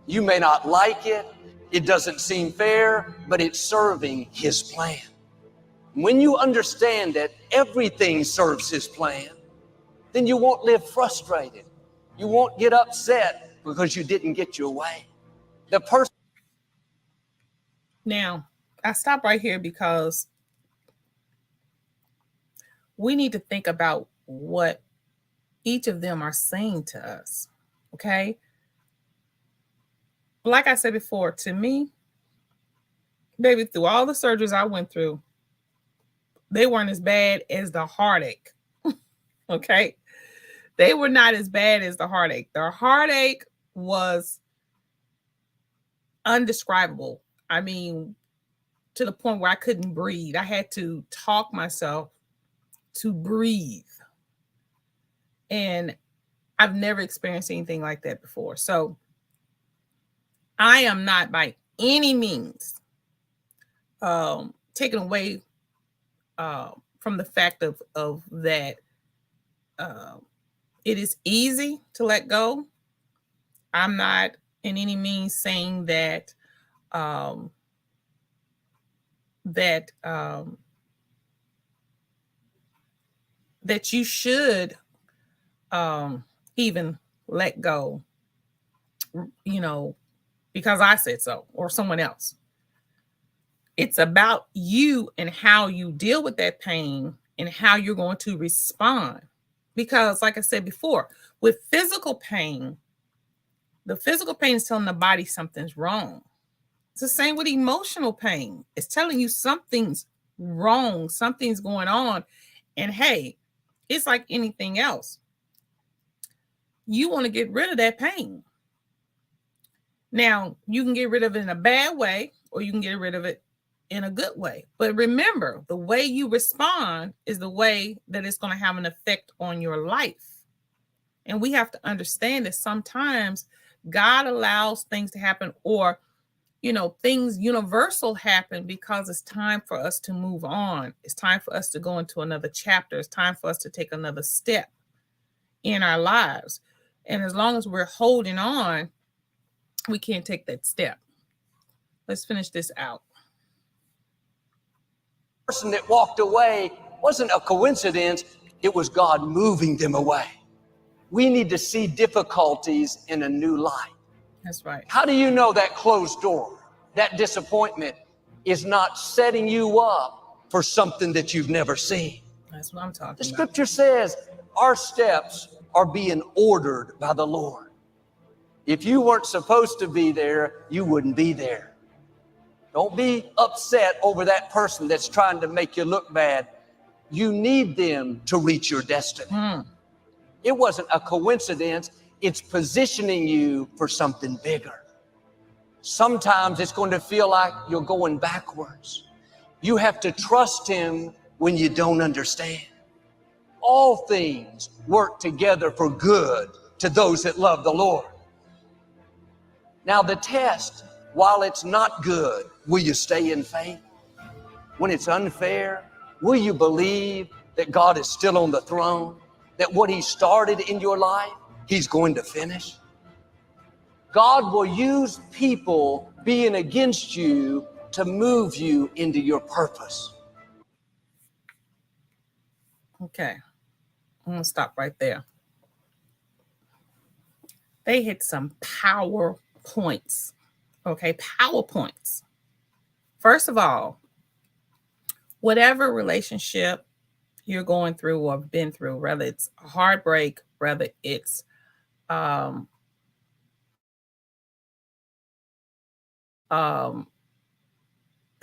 F: You may not like it. It doesn't seem fair, but it's serving his plan. When you understand that everything serves his plan, then you won't live frustrated. You won't get upset because you didn't get your way. The person.
A: Now, I stop right here because we need to think about what each of them are saying to us. Okay. Like I said before, to me, baby, through all the surgeries I went through, they weren't as bad as the heartache. Okay. They were not as bad as the heartache. The heartache was undescribable. I mean, to the point where I couldn't breathe. I had to talk myself to breathe. And I've never experienced anything like that before. So I am not by any means taken away from the fact of that it is easy to let go. I'm not in any means saying that that you should even let go, you know, because I said so or someone else. It's about you and how you deal with that pain and how you're going to respond. Because like I said before, with physical pain, the physical pain is telling the body something's wrong. It's the same with emotional pain. It's telling you something's wrong, something's going on. And hey, it's like anything else. You want to get rid of that pain. Now, you can get rid of it in a bad way, or you can get rid of it in a good way. But remember, the way you respond is the way that it's going to have an effect on your life. And we have to understand that sometimes God allows things to happen, or, you know, things universal happen because it's time for us to move on. It's time for us to go into another chapter. It's time for us to take another step in our lives. And as long as we're holding on, we can't take that step. Let's finish this out.
F: The person that walked away wasn't a coincidence. It was God moving them away. We need to see difficulties in a new light.
A: That's right.
F: How do you know that closed door, that disappointment is not setting you up for something that you've never seen?
A: That's what I'm talking about.
F: The scripture says our steps are being ordered by the Lord. If you weren't supposed to be there, you wouldn't be there. Don't be upset over that person that's trying to make you look bad. You need them to reach your destiny. It wasn't a coincidence. It's positioning you for something bigger. Sometimes it's going to feel like you're going backwards. You have to trust him when you don't understand. All things work together for good to those that love the Lord. Now the test, while it's not good, will you stay in faith? When it's unfair, will you believe that God is still on the throne? That what he started in your life, he's going to finish? God will use people being against you to move you into your purpose.
A: Okay. I'm going to stop right there. They hit some power points. Okay, power points. First of all, whatever relationship you're going through or have been through, whether it's a heartbreak, whether it's there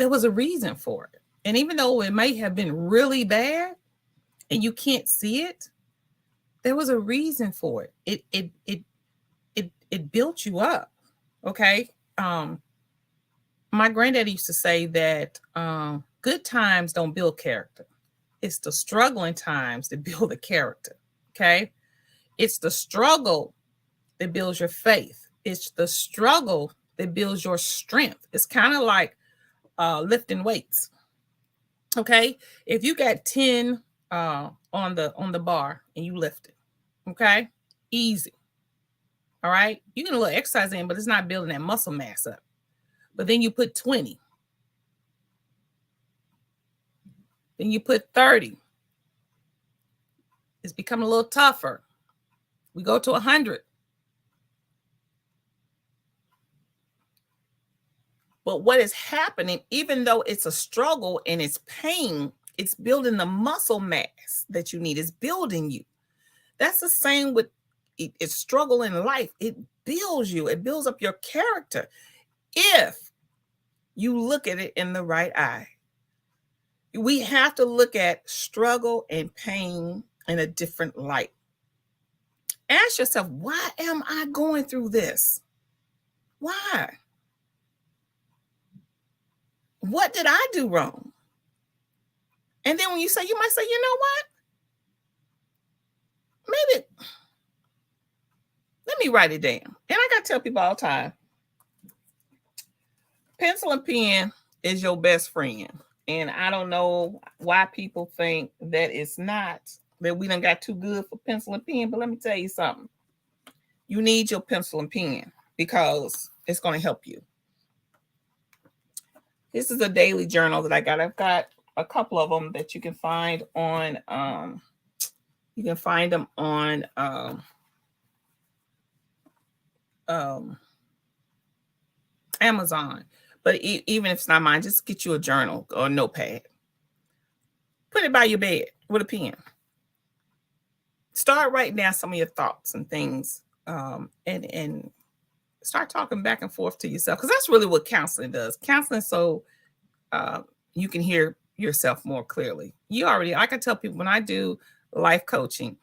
A: was a reason for it. And even though it may have been really bad and you can't see it, there was a reason for it. It built you up. Okay. My granddaddy used to say that good times don't build character. It's the struggling times that build the character. Okay. It's the struggle that builds your faith. It's the struggle that builds your strength. It's kind of like lifting weights. Okay, if you got 10 on the bar and you lift it, okay, easy. All right, you can a little exercise in, but it's not building that muscle mass up. But then you put 20, then you put 30. It's becoming a little tougher. We go to 100. But what is happening, even though it's a struggle and it's pain, it's building the muscle mass that you need. It's building you. That's the same with it's struggle in life. It builds you. It builds up your character if you look at it in the right eye. We have to look at struggle and pain in a different light. Ask yourself, why am I going through this? Why? What did I do wrong? And then when you might say, you know what? Maybe, let me write it down. And I got to tell people all the time, pencil and pen is your best friend. And I don't know why people think that it's not, that we done got too good for pencil and pen. But let me tell you something. You need your pencil and pen because it's going to help you. This is a daily journal that I got. I've got a couple of them that you can find on Amazon. But even if it's not mine, just get you a journal or a notepad. Put it by your bed with a pen. Start writing down some of your thoughts and things, and start talking back and forth to yourself, because that's really what counseling does. Counseling so you can hear yourself more clearly. I can tell people when I do life coaching,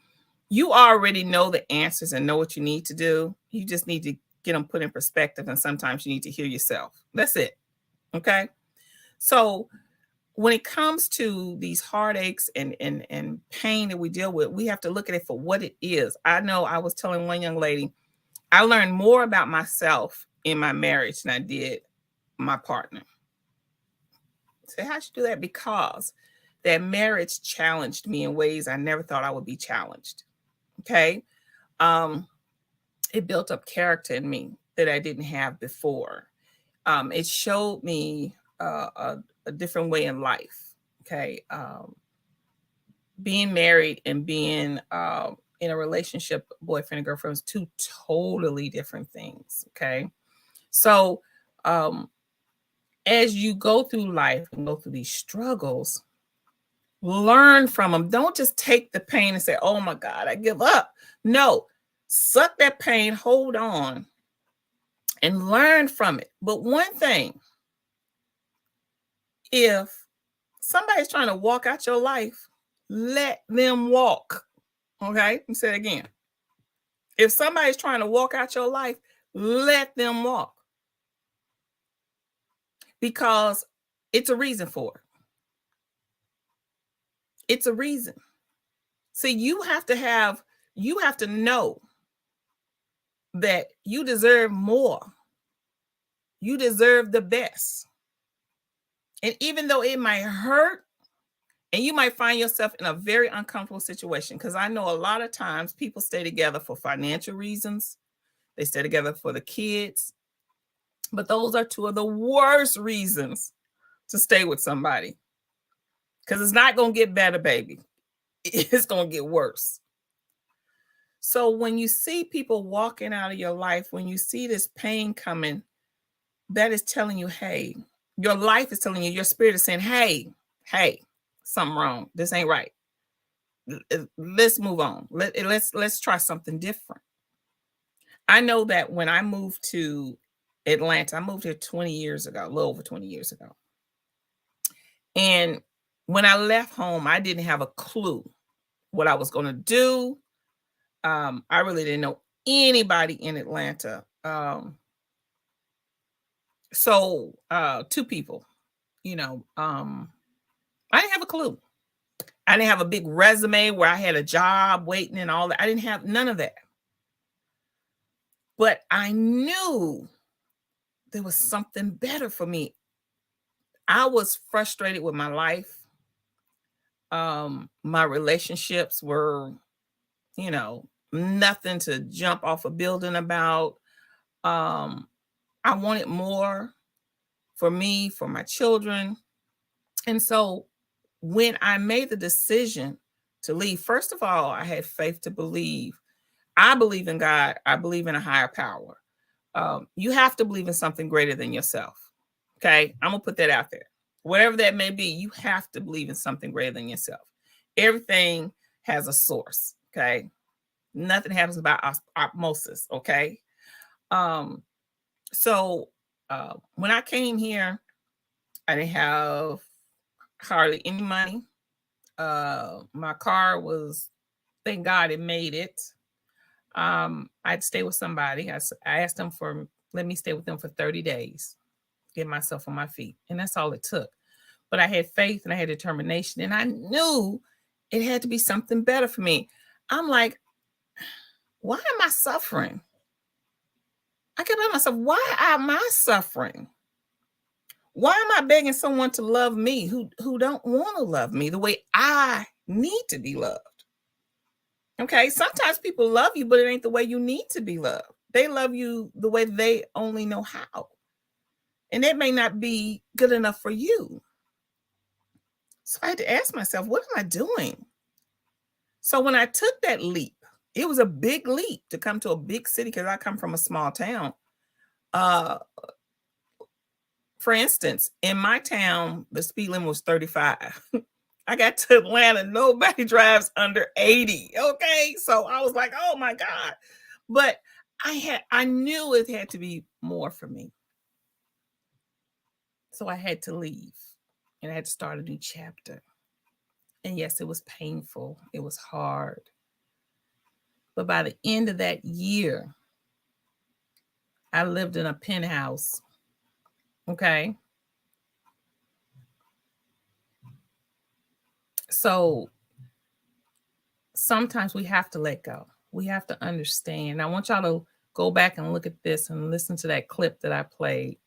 A: you already know the answers and know what you need to do. You just need to get them put in perspective, and sometimes you need to hear yourself. That's it. Okay. So when it comes to these heartaches and pain that we deal with, we have to look at it for what it is. I know I was telling one young lady, I learned more about myself in my marriage than I did my partner. So how'd you do that? Because that marriage challenged me in ways I never thought I would be challenged. Okay. It built up character in me that I didn't have before. It showed me a different way in life. Okay. Being married and being in a relationship, boyfriend and girlfriend, is two totally different things. Okay. So as you go through life and go through these struggles, learn from them. Don't just take the pain and say, oh my God, I give up. No, suck that pain, hold on, and learn from it. But one thing, if somebody's trying to walk out your life, let them walk. Okay, let me say it again. If somebody's trying to walk out your life, let them walk. Because it's a reason for it. It's a reason. See, you have to know that you deserve more. You deserve the best. And even though it might hurt, and you might find yourself in a very uncomfortable situation, because I know a lot of times people stay together for financial reasons. They stay together for the kids. But those are two of the worst reasons to stay with somebody. Because it's not going to get better, baby. It's going to get worse. So when you see people walking out of your life, when you see this pain coming, that is telling you, hey, your life is telling you, your spirit is saying, hey, something wrong. This ain't right. Let's move on. Let's try something different. I know that when I moved to Atlanta, I moved here 20 years ago, a little over 20 years ago. And when I left home, I didn't have a clue what I was going to do. I really didn't know anybody in Atlanta. So two people, I didn't have a clue. I didn't have a big resume where I had a job waiting and all that. I didn't have none of that. But I knew there was something better for me. I was frustrated with my life. My relationships were, nothing to jump off a building about. I wanted more for me, for my children. And so when I made the decision to leave, first of all, I had faith to believe. I believe in God. I believe in a higher power. You have to believe in something greater than yourself. Okay. I'm going to put that out there. Whatever that may be, you have to believe in something greater than yourself. Everything has a source. Okay. Nothing happens by osmosis. Okay. So when I came here, I didn't have hardly any money. My car was, thank God it made it. I'd stay with somebody. I asked them for, let me stay with them for 30 days, get myself on my feet. And that's all it took. But I had faith and I had determination, and I knew it had to be something better for me. I'm like, why am I suffering? I kept asking myself, why am I suffering? Why am I begging someone to love me who don't want to love me the way I need to be loved? Okay, sometimes people love you, but it ain't the way you need to be loved. They love you the way they only know how. And it may not be good enough for you. So I had to ask myself, what am I doing? So when I took that leap, it was a big leap to come to a big city because I come from a small town. For instance, in my town, the speed limit was 35. I got to Atlanta, nobody drives under 80. Okay. So I was like, oh my God. But I knew it had to be more for me. So I had to leave and I had to start a new chapter. And yes, it was painful. It was hard. But by the end of that year, I lived in a penthouse. Okay. So sometimes we have to let go. We have to understand. I want y'all to go back and look at this and listen to that clip that I played.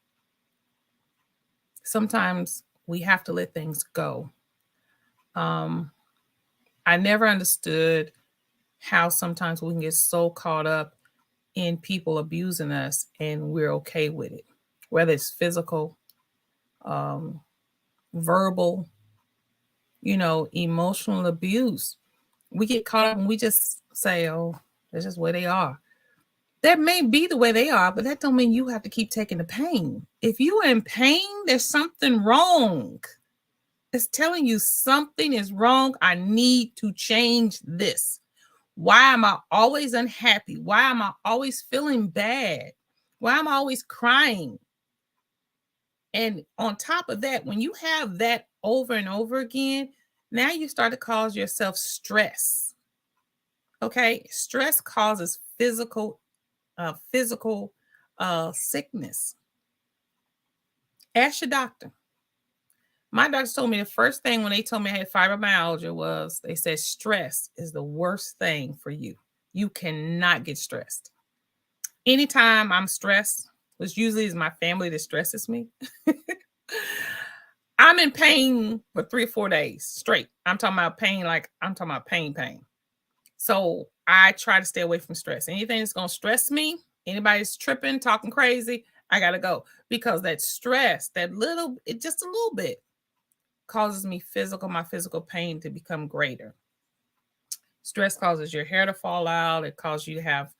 A: Sometimes we have to let things go. I never understood how sometimes we can get so caught up in people abusing us and we're okay with it, whether it's physical, verbal, emotional abuse. We get caught up and we just say, oh, that's just where they are. That may be the way they are, but that don't mean you have to keep taking the pain. If you're in pain, there's something wrong. It's telling you something is wrong. I need to change this. Why am I always unhappy? Why am I always feeling bad? Why am I always crying? And on top of that, when you have that over and over again, now you start to cause yourself stress. Okay, stress causes physical sickness. Ask your doctor. My doctor told me the first thing when they told me I had fibromyalgia was they said stress is the worst thing for you. You cannot get stressed. Anytime I'm stressed, which usually is my family that stresses me, I'm in pain for 3 or 4 days straight. I'm talking about pain, like I'm talking about pain. So I try to stay away from stress. Anything that's going to stress me, anybody's tripping, talking crazy, I got to go. Because that stress, just a little bit, causes me my physical pain to become greater. Stress causes your hair to fall out. It causes you to have,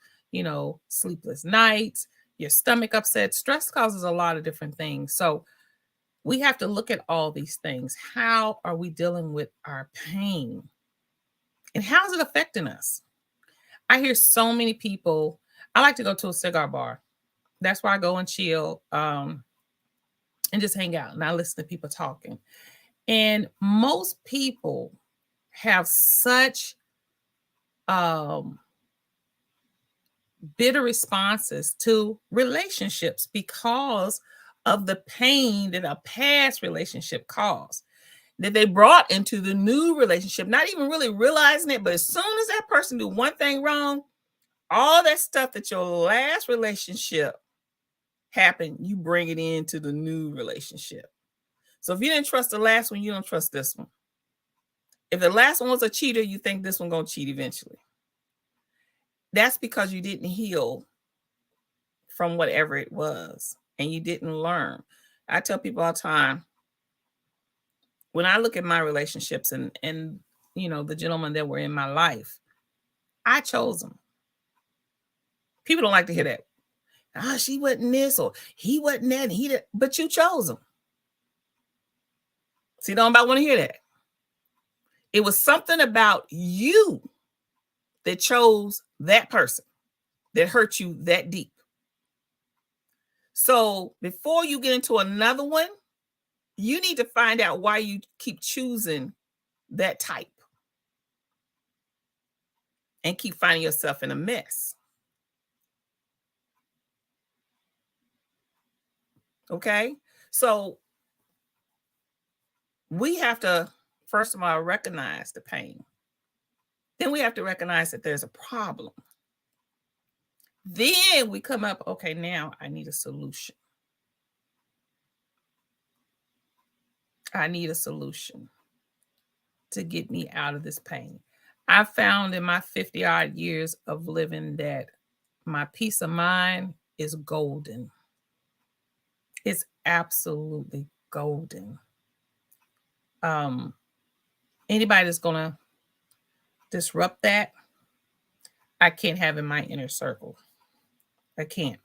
A: sleepless nights, your stomach upset. Stress causes a lot of different things. So we have to look at all these things. How are we dealing with our pain? And how is it affecting us? I hear so many people. I like to go to a cigar bar. That's where I go and chill and just hang out. And I listen to people talking. And most people have such bitter responses to relationships because of the pain that a past relationship caused, that they brought into the new relationship, not even really realizing it. But as soon as that person do one thing wrong, all that stuff that your last relationship happened, you bring it into the new relationship. So if you didn't trust the last one, you don't trust this one. If the last one was a cheater, you think this one gonna cheat eventually. That's because you didn't heal from whatever it was and you didn't learn. I tell people all the time, when I look at my relationships and you know, the gentlemen that were in my life, I chose them. People don't like to hear that. Ah, she wasn't this or he wasn't that. He did, but you chose them. See, don't nobody want to hear that. It was something about you that chose that person that hurt you that deep. So before you get into another one, you need to find out why you keep choosing that type and keep finding yourself in a mess. Okay? So we have to, first of all, recognize the pain. Then we have to recognize that there's a problem. Then we come up, okay, now I need a solution. I need a solution to get me out of this pain. I found in my 50-odd years of living that my peace of mind is golden. It's absolutely golden. Anybody that's going to disrupt that, I can't have in my inner circle. I can't.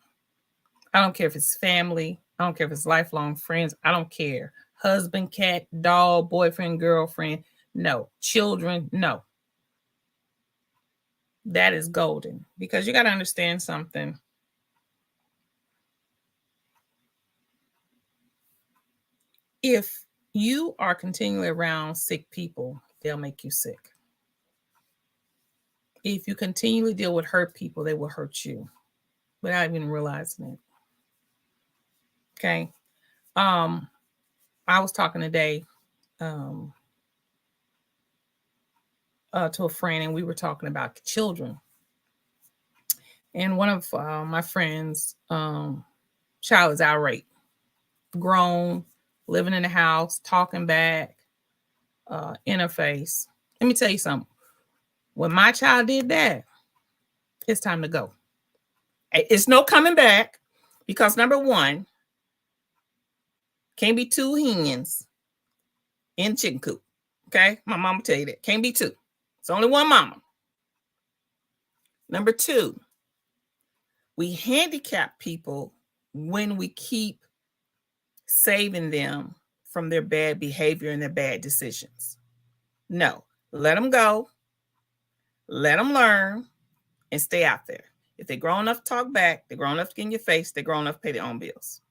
A: I don't care if it's family. I don't care if it's lifelong friends. I don't care. Husband, cat, dog, boyfriend, girlfriend. No. Children. No. That is golden because you got to understand something. If you are continually around sick people, they'll make you sick. If you continually deal with hurt people, they will hurt you without even realizing it. Okay. I was talking today to a friend, and we were talking about children. And one of my friends' child is irate, grown, living in the house, talking back, in her face. Let me tell you something. When my child did that, it's time to go. It's no coming back because number one, can't be two hens in chicken coop. Okay? My mama tell you that. Can't be two. It's only one mama. Number two, we handicap people when we keep saving them from their bad behavior and their bad decisions. No, let them go. Let them learn and stay out there. If they're grown enough to talk back, they're grown enough to get in your face, they're grown enough to pay their own bills.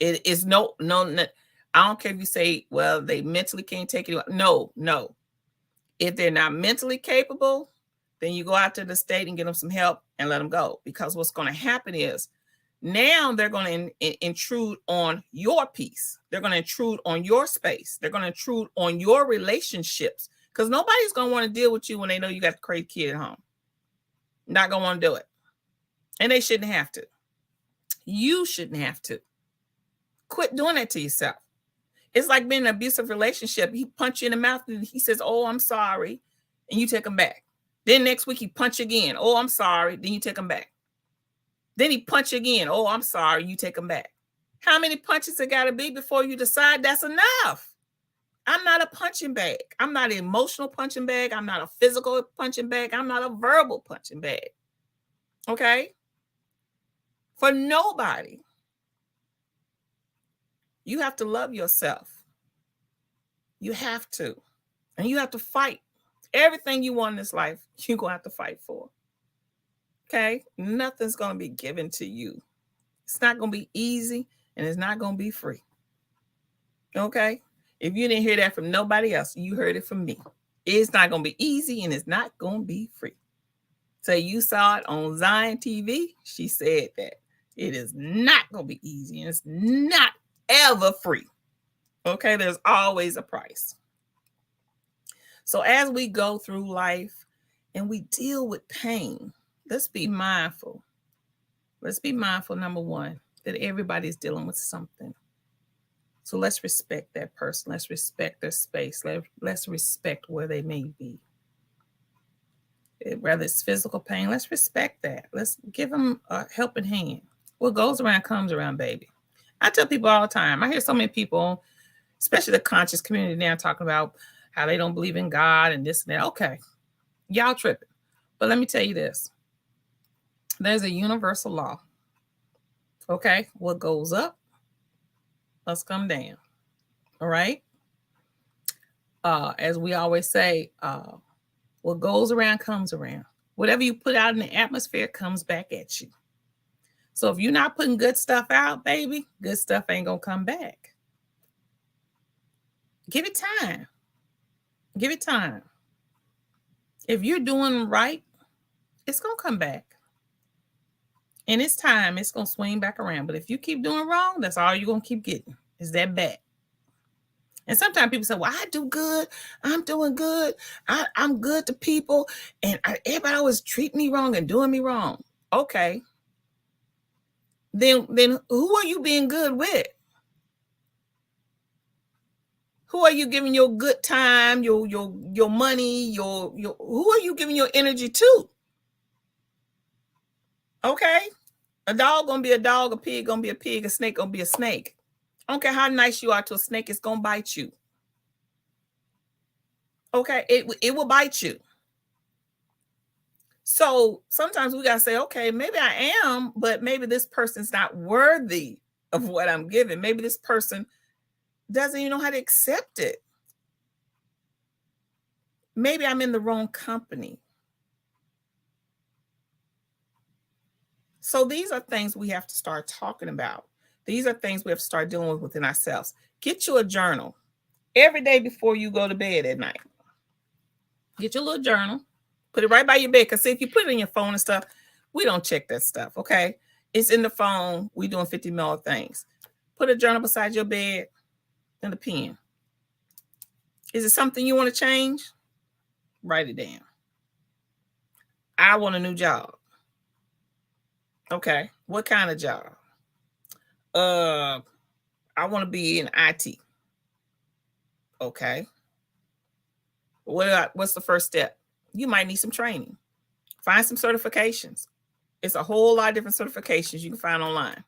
A: It is no, I don't care if you say, well, they mentally can't take it. No. If they're not mentally capable, then you go out to the state and get them some help and let them go. Because what's going to happen is now they're going to intrude on your peace. They're going to intrude on your space. They're going to intrude on your relationships because nobody's going to want to deal with you when they know you got a crazy kid at home. Not going to want to do it. And they shouldn't have to. You shouldn't have to. Quit doing that to yourself. It's like being in an abusive relationship. He punch you in the mouth and he says, oh, I'm sorry. And you take him back. Then next week he punch again. Oh, I'm sorry. Then you take him back. Then he punch again. Oh, I'm sorry. You take him back. How many punches it got to be before you decide that's enough? I'm not a punching bag. I'm not an emotional punching bag. I'm not a physical punching bag. I'm not a verbal punching bag. Okay? For nobody. You have to love yourself. You have to. And you have to fight. Everything you want in this life, you're going to have to fight for. Okay? Nothing's going to be given to you. It's not going to be easy and it's not going to be free. Okay? If you didn't hear that from nobody else, you heard it from me. It's not going to be easy and it's not going to be free. So you saw it on Zion TV. She said that it is not going to be easy and it's not ever free. Okay? There's always a price. So as we go through life and we deal with pain, let's be mindful. Let's be mindful, number one, that everybody's dealing with something. So let's respect that person. Let's respect their space. Let's respect where they may be. Whether it's physical pain, let's respect that. Let's give them a helping hand. What goes around comes around, baby. I tell people all the time. I hear so many people, especially the conscious community now, talking about how they don't believe in God and this and that. Okay, y'all tripping. But let me tell you this. There's a universal law. Okay, what goes up must come down. All right? As we always say, what goes around comes around. Whatever you put out in the atmosphere comes back at you. So if you're not putting good stuff out, baby, good stuff ain't going to come back. Give it time. Give it time. If you're doing right, it's going to come back. And it's time, it's going to swing back around. But if you keep doing wrong, that's all you're going to keep getting is that back. And sometimes people say, well, I do good. I'm doing good. I'm good to people. And everybody always treat me wrong and doing me wrong. Okay. Then who are you being good with? Who are you giving your good time, your money, who are you giving your energy to? Okay. A dog gonna be a dog, a pig gonna be a pig, a snake gonna be a snake. I don't care how nice you are to a snake, it's gonna bite you. Okay, it will bite you. So sometimes we gotta say, okay, maybe I am, but maybe this person's not worthy of what I'm giving. Maybe this person doesn't even know how to accept it. Maybe I'm in the wrong company. So these are things we have to start talking about. These are things we have to start dealing with within ourselves. Get you a journal every day before you go to bed at night. Get your little journal, put it right by your bed. Because if you put it in your phone and stuff, we don't check that stuff, okay? It's in the phone. We doing 50 million things. Put a journal beside your bed and a pen. Is it something you want to change? Write it down. I want a new job. Okay, what kind of job? I want to be in IT. Okay. What's the first step? You might need some training. Find some certifications. It's a whole lot of different certifications you can find online.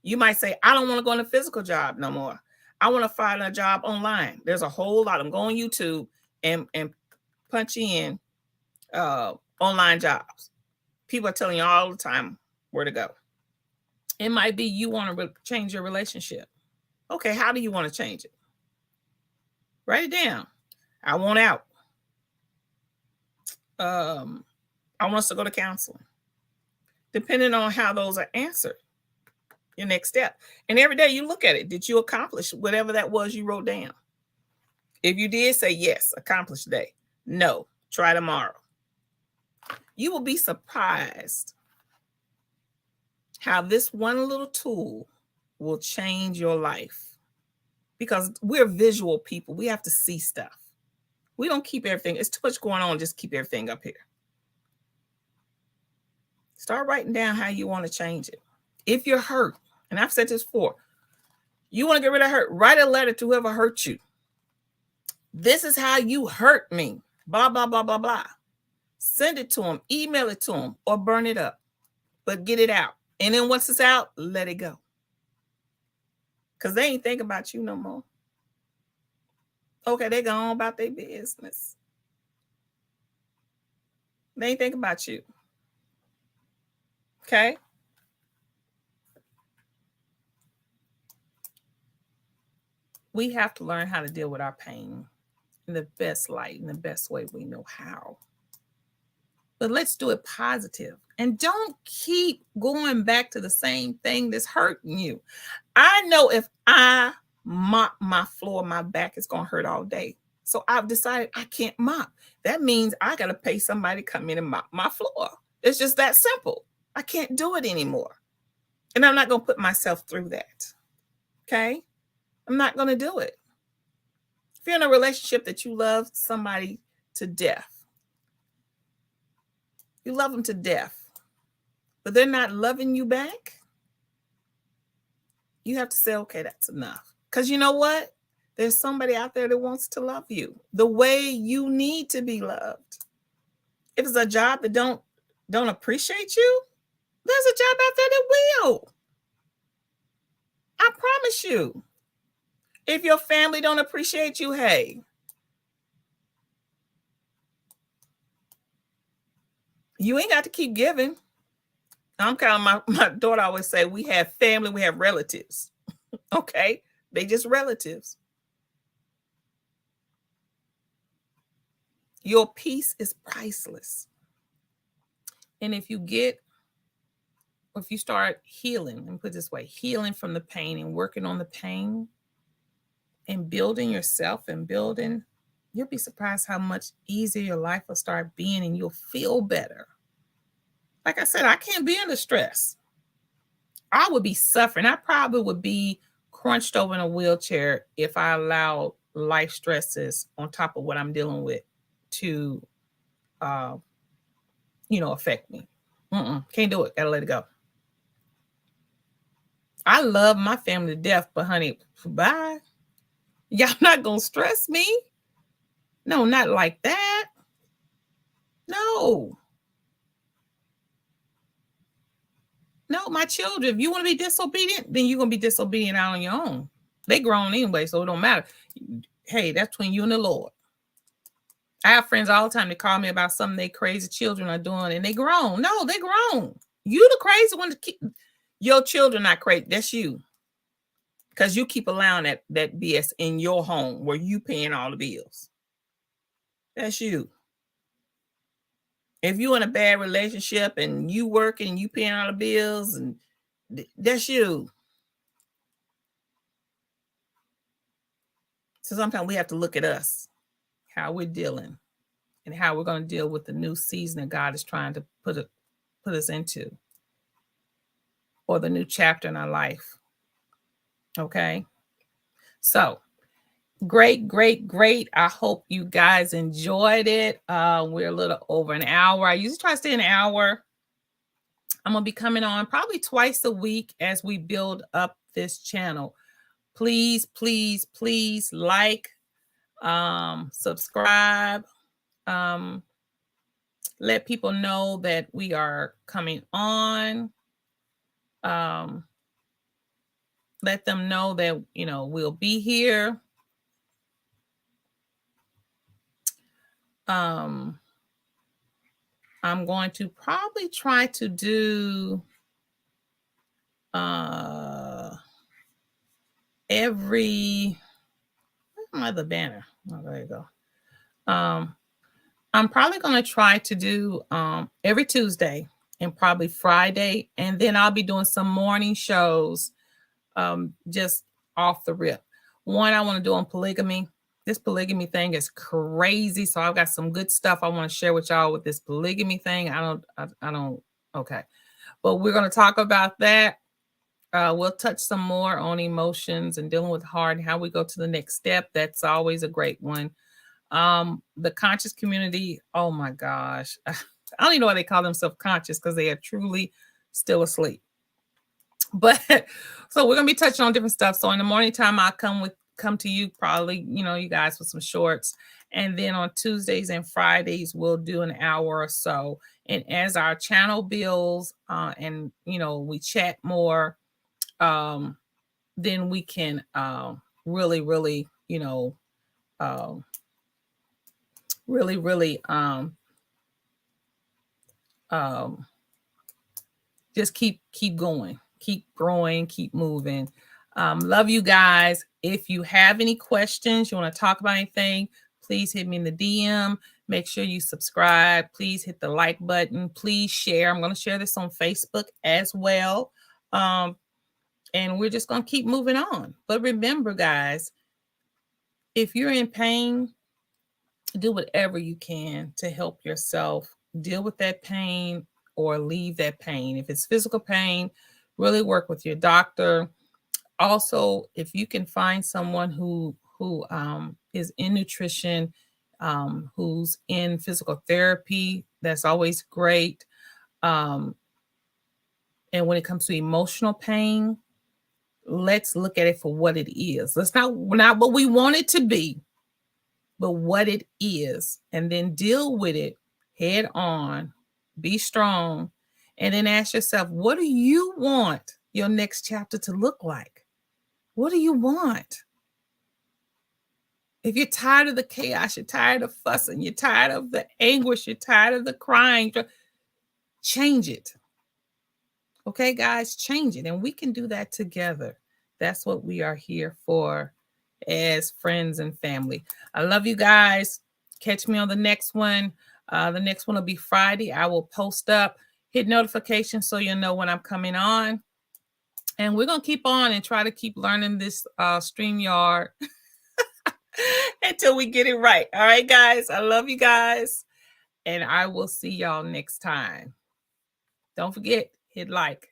A: You might say, I don't want to go in a physical job no more. I want to find a job online. There's a whole lot. I'm going YouTube and punch in online jobs. People are telling you all the time where to go. It might be you want to change your relationship. Okay, how do you want to change it? Write it down. I want out. I want us to go to counseling. Depending on how those are answered, your next step. And every day you look at it. Did you accomplish whatever that was you wrote down? If you did, say yes, accomplish today. No, try tomorrow. You will be surprised how this one little tool will change your life. Because we're visual people. We have to see stuff. We don't keep everything. It's too much going on. Just keep everything up here. Start writing down how you want to change it. If you're hurt, and I've said this before, you want to get rid of hurt, write a letter to whoever hurt you. This is how you hurt me. Blah, blah, blah, blah, blah. Send it to them, email it to them, or burn it up. But get it out. And then once it's out, let it go. Because they ain't thinking about you no more. Okay, they go on about their business. They ain't thinking about you. Okay? We have to learn how to deal with our pain in the best light, in the best way we know how. But let's do it positive. And don't keep going back to the same thing that's hurting you. I know if I mop my floor, my back is going to hurt all day. So I've decided I can't mop. That means I got to pay somebody to come in and mop my floor. It's just that simple. I can't do it anymore. And I'm not going to put myself through that. Okay? I'm not going to do it. If you're in a relationship that you love somebody to death, you love them to death, but they're not loving you back, you have to say, okay, that's enough. Because you know what? There's somebody out there that wants to love you the way you need to be loved. If it's a job that don't appreciate you, there's a job out there that will. I promise you. If your family don't appreciate you, hey, you ain't got to keep giving. I'm kind of my daughter always say, we have family, we have relatives. Okay, they just relatives. Your peace is priceless. And if you start healing, and put it this way, healing from the pain and working on the pain and building yourself and building, you'll be surprised how much easier your life will start being, and you'll feel better. Like I said, I can't be under stress. I would be suffering. I probably would be crunched over in a wheelchair if I allowed life stresses on top of what I'm dealing with to, affect me. Can't do it. Gotta let it go. I love my family to death, but honey, bye. Y'all not gonna stress me? No, not like that. No. No, my children, if you want to be disobedient, then you're going to be disobedient out on your own. They grown anyway, so it don't matter. Hey, that's between you and the Lord. I have friends all the time that call me about something they crazy children are doing, and they grown. No, they grown. You the crazy one to keep your children not crazy. That's you. Because you keep allowing that BS in your home where you paying all the bills. That's you. If you in a bad relationship and you working and you paying all the bills, and that's you. So sometimes we have to look at us, how we're dealing, and how we're going to deal with the new season that God is trying to put us into, or the new chapter in our life. Okay. So great. I hope you guys enjoyed it. We're a little over an hour. I usually try to stay an hour. I'm going to be coming on probably twice a week as we build up this channel. Please like, subscribe, let people know that we are coming on. Let them know that, we'll be here. I'm going to probably try to do every, where's my other banner? Oh, there you go. I'm probably going to try to do every Tuesday and probably Friday, and then I'll be doing some morning shows just off the rip. One I want to do on polygamy. This polygamy thing is crazy, so I've got some good stuff I want to share with y'all with this polygamy thing. I don't. Okay, but we're going to talk about that. We'll touch some more on emotions and dealing with heart and how we go to the next step. That's always a great one. The conscious community, oh my gosh. I don't even know why they call themselves conscious, because they are truly still asleep. But so we're gonna be touching on different stuff. So in the morning time, I'll come to you probably, you guys with some shorts. And then on Tuesdays and Fridays, we'll do an hour or so. And as our channel builds and we chat more, then we can really just keep going, keep growing, keep moving. Love you guys. If you have any questions, you want to talk about anything, please hit me in the DM. Make sure you subscribe. Please hit the like button. Please share. I'm going to share this on Facebook as well. And we're just going to keep moving on. But remember, guys, if you're in pain, do whatever you can to help yourself deal with that pain or leave that pain. If it's physical pain, really work with your doctor. Also, if you can find someone who is in nutrition, who's in physical therapy, that's always great. And when it comes to emotional pain, let's look at it for what it is. Let's not what we want it to be, but what it is, and then deal with it head on. Be strong, and then ask yourself, what do you want your next chapter to look like? What do you want? If you're tired of the chaos, you're tired of fussing, you're tired of the anguish, you're tired of the crying, change it. Okay, guys, change it. And we can do that together. That's what we are here for as friends and family. I love you guys. Catch me on the next one. The next one will be Friday. I will post up, hit notifications so you'll know when I'm coming on. And we're going to keep on and try to keep learning this StreamYard until we get it right. All right, guys. I love you guys. And I will see y'all next time. Don't forget, hit like.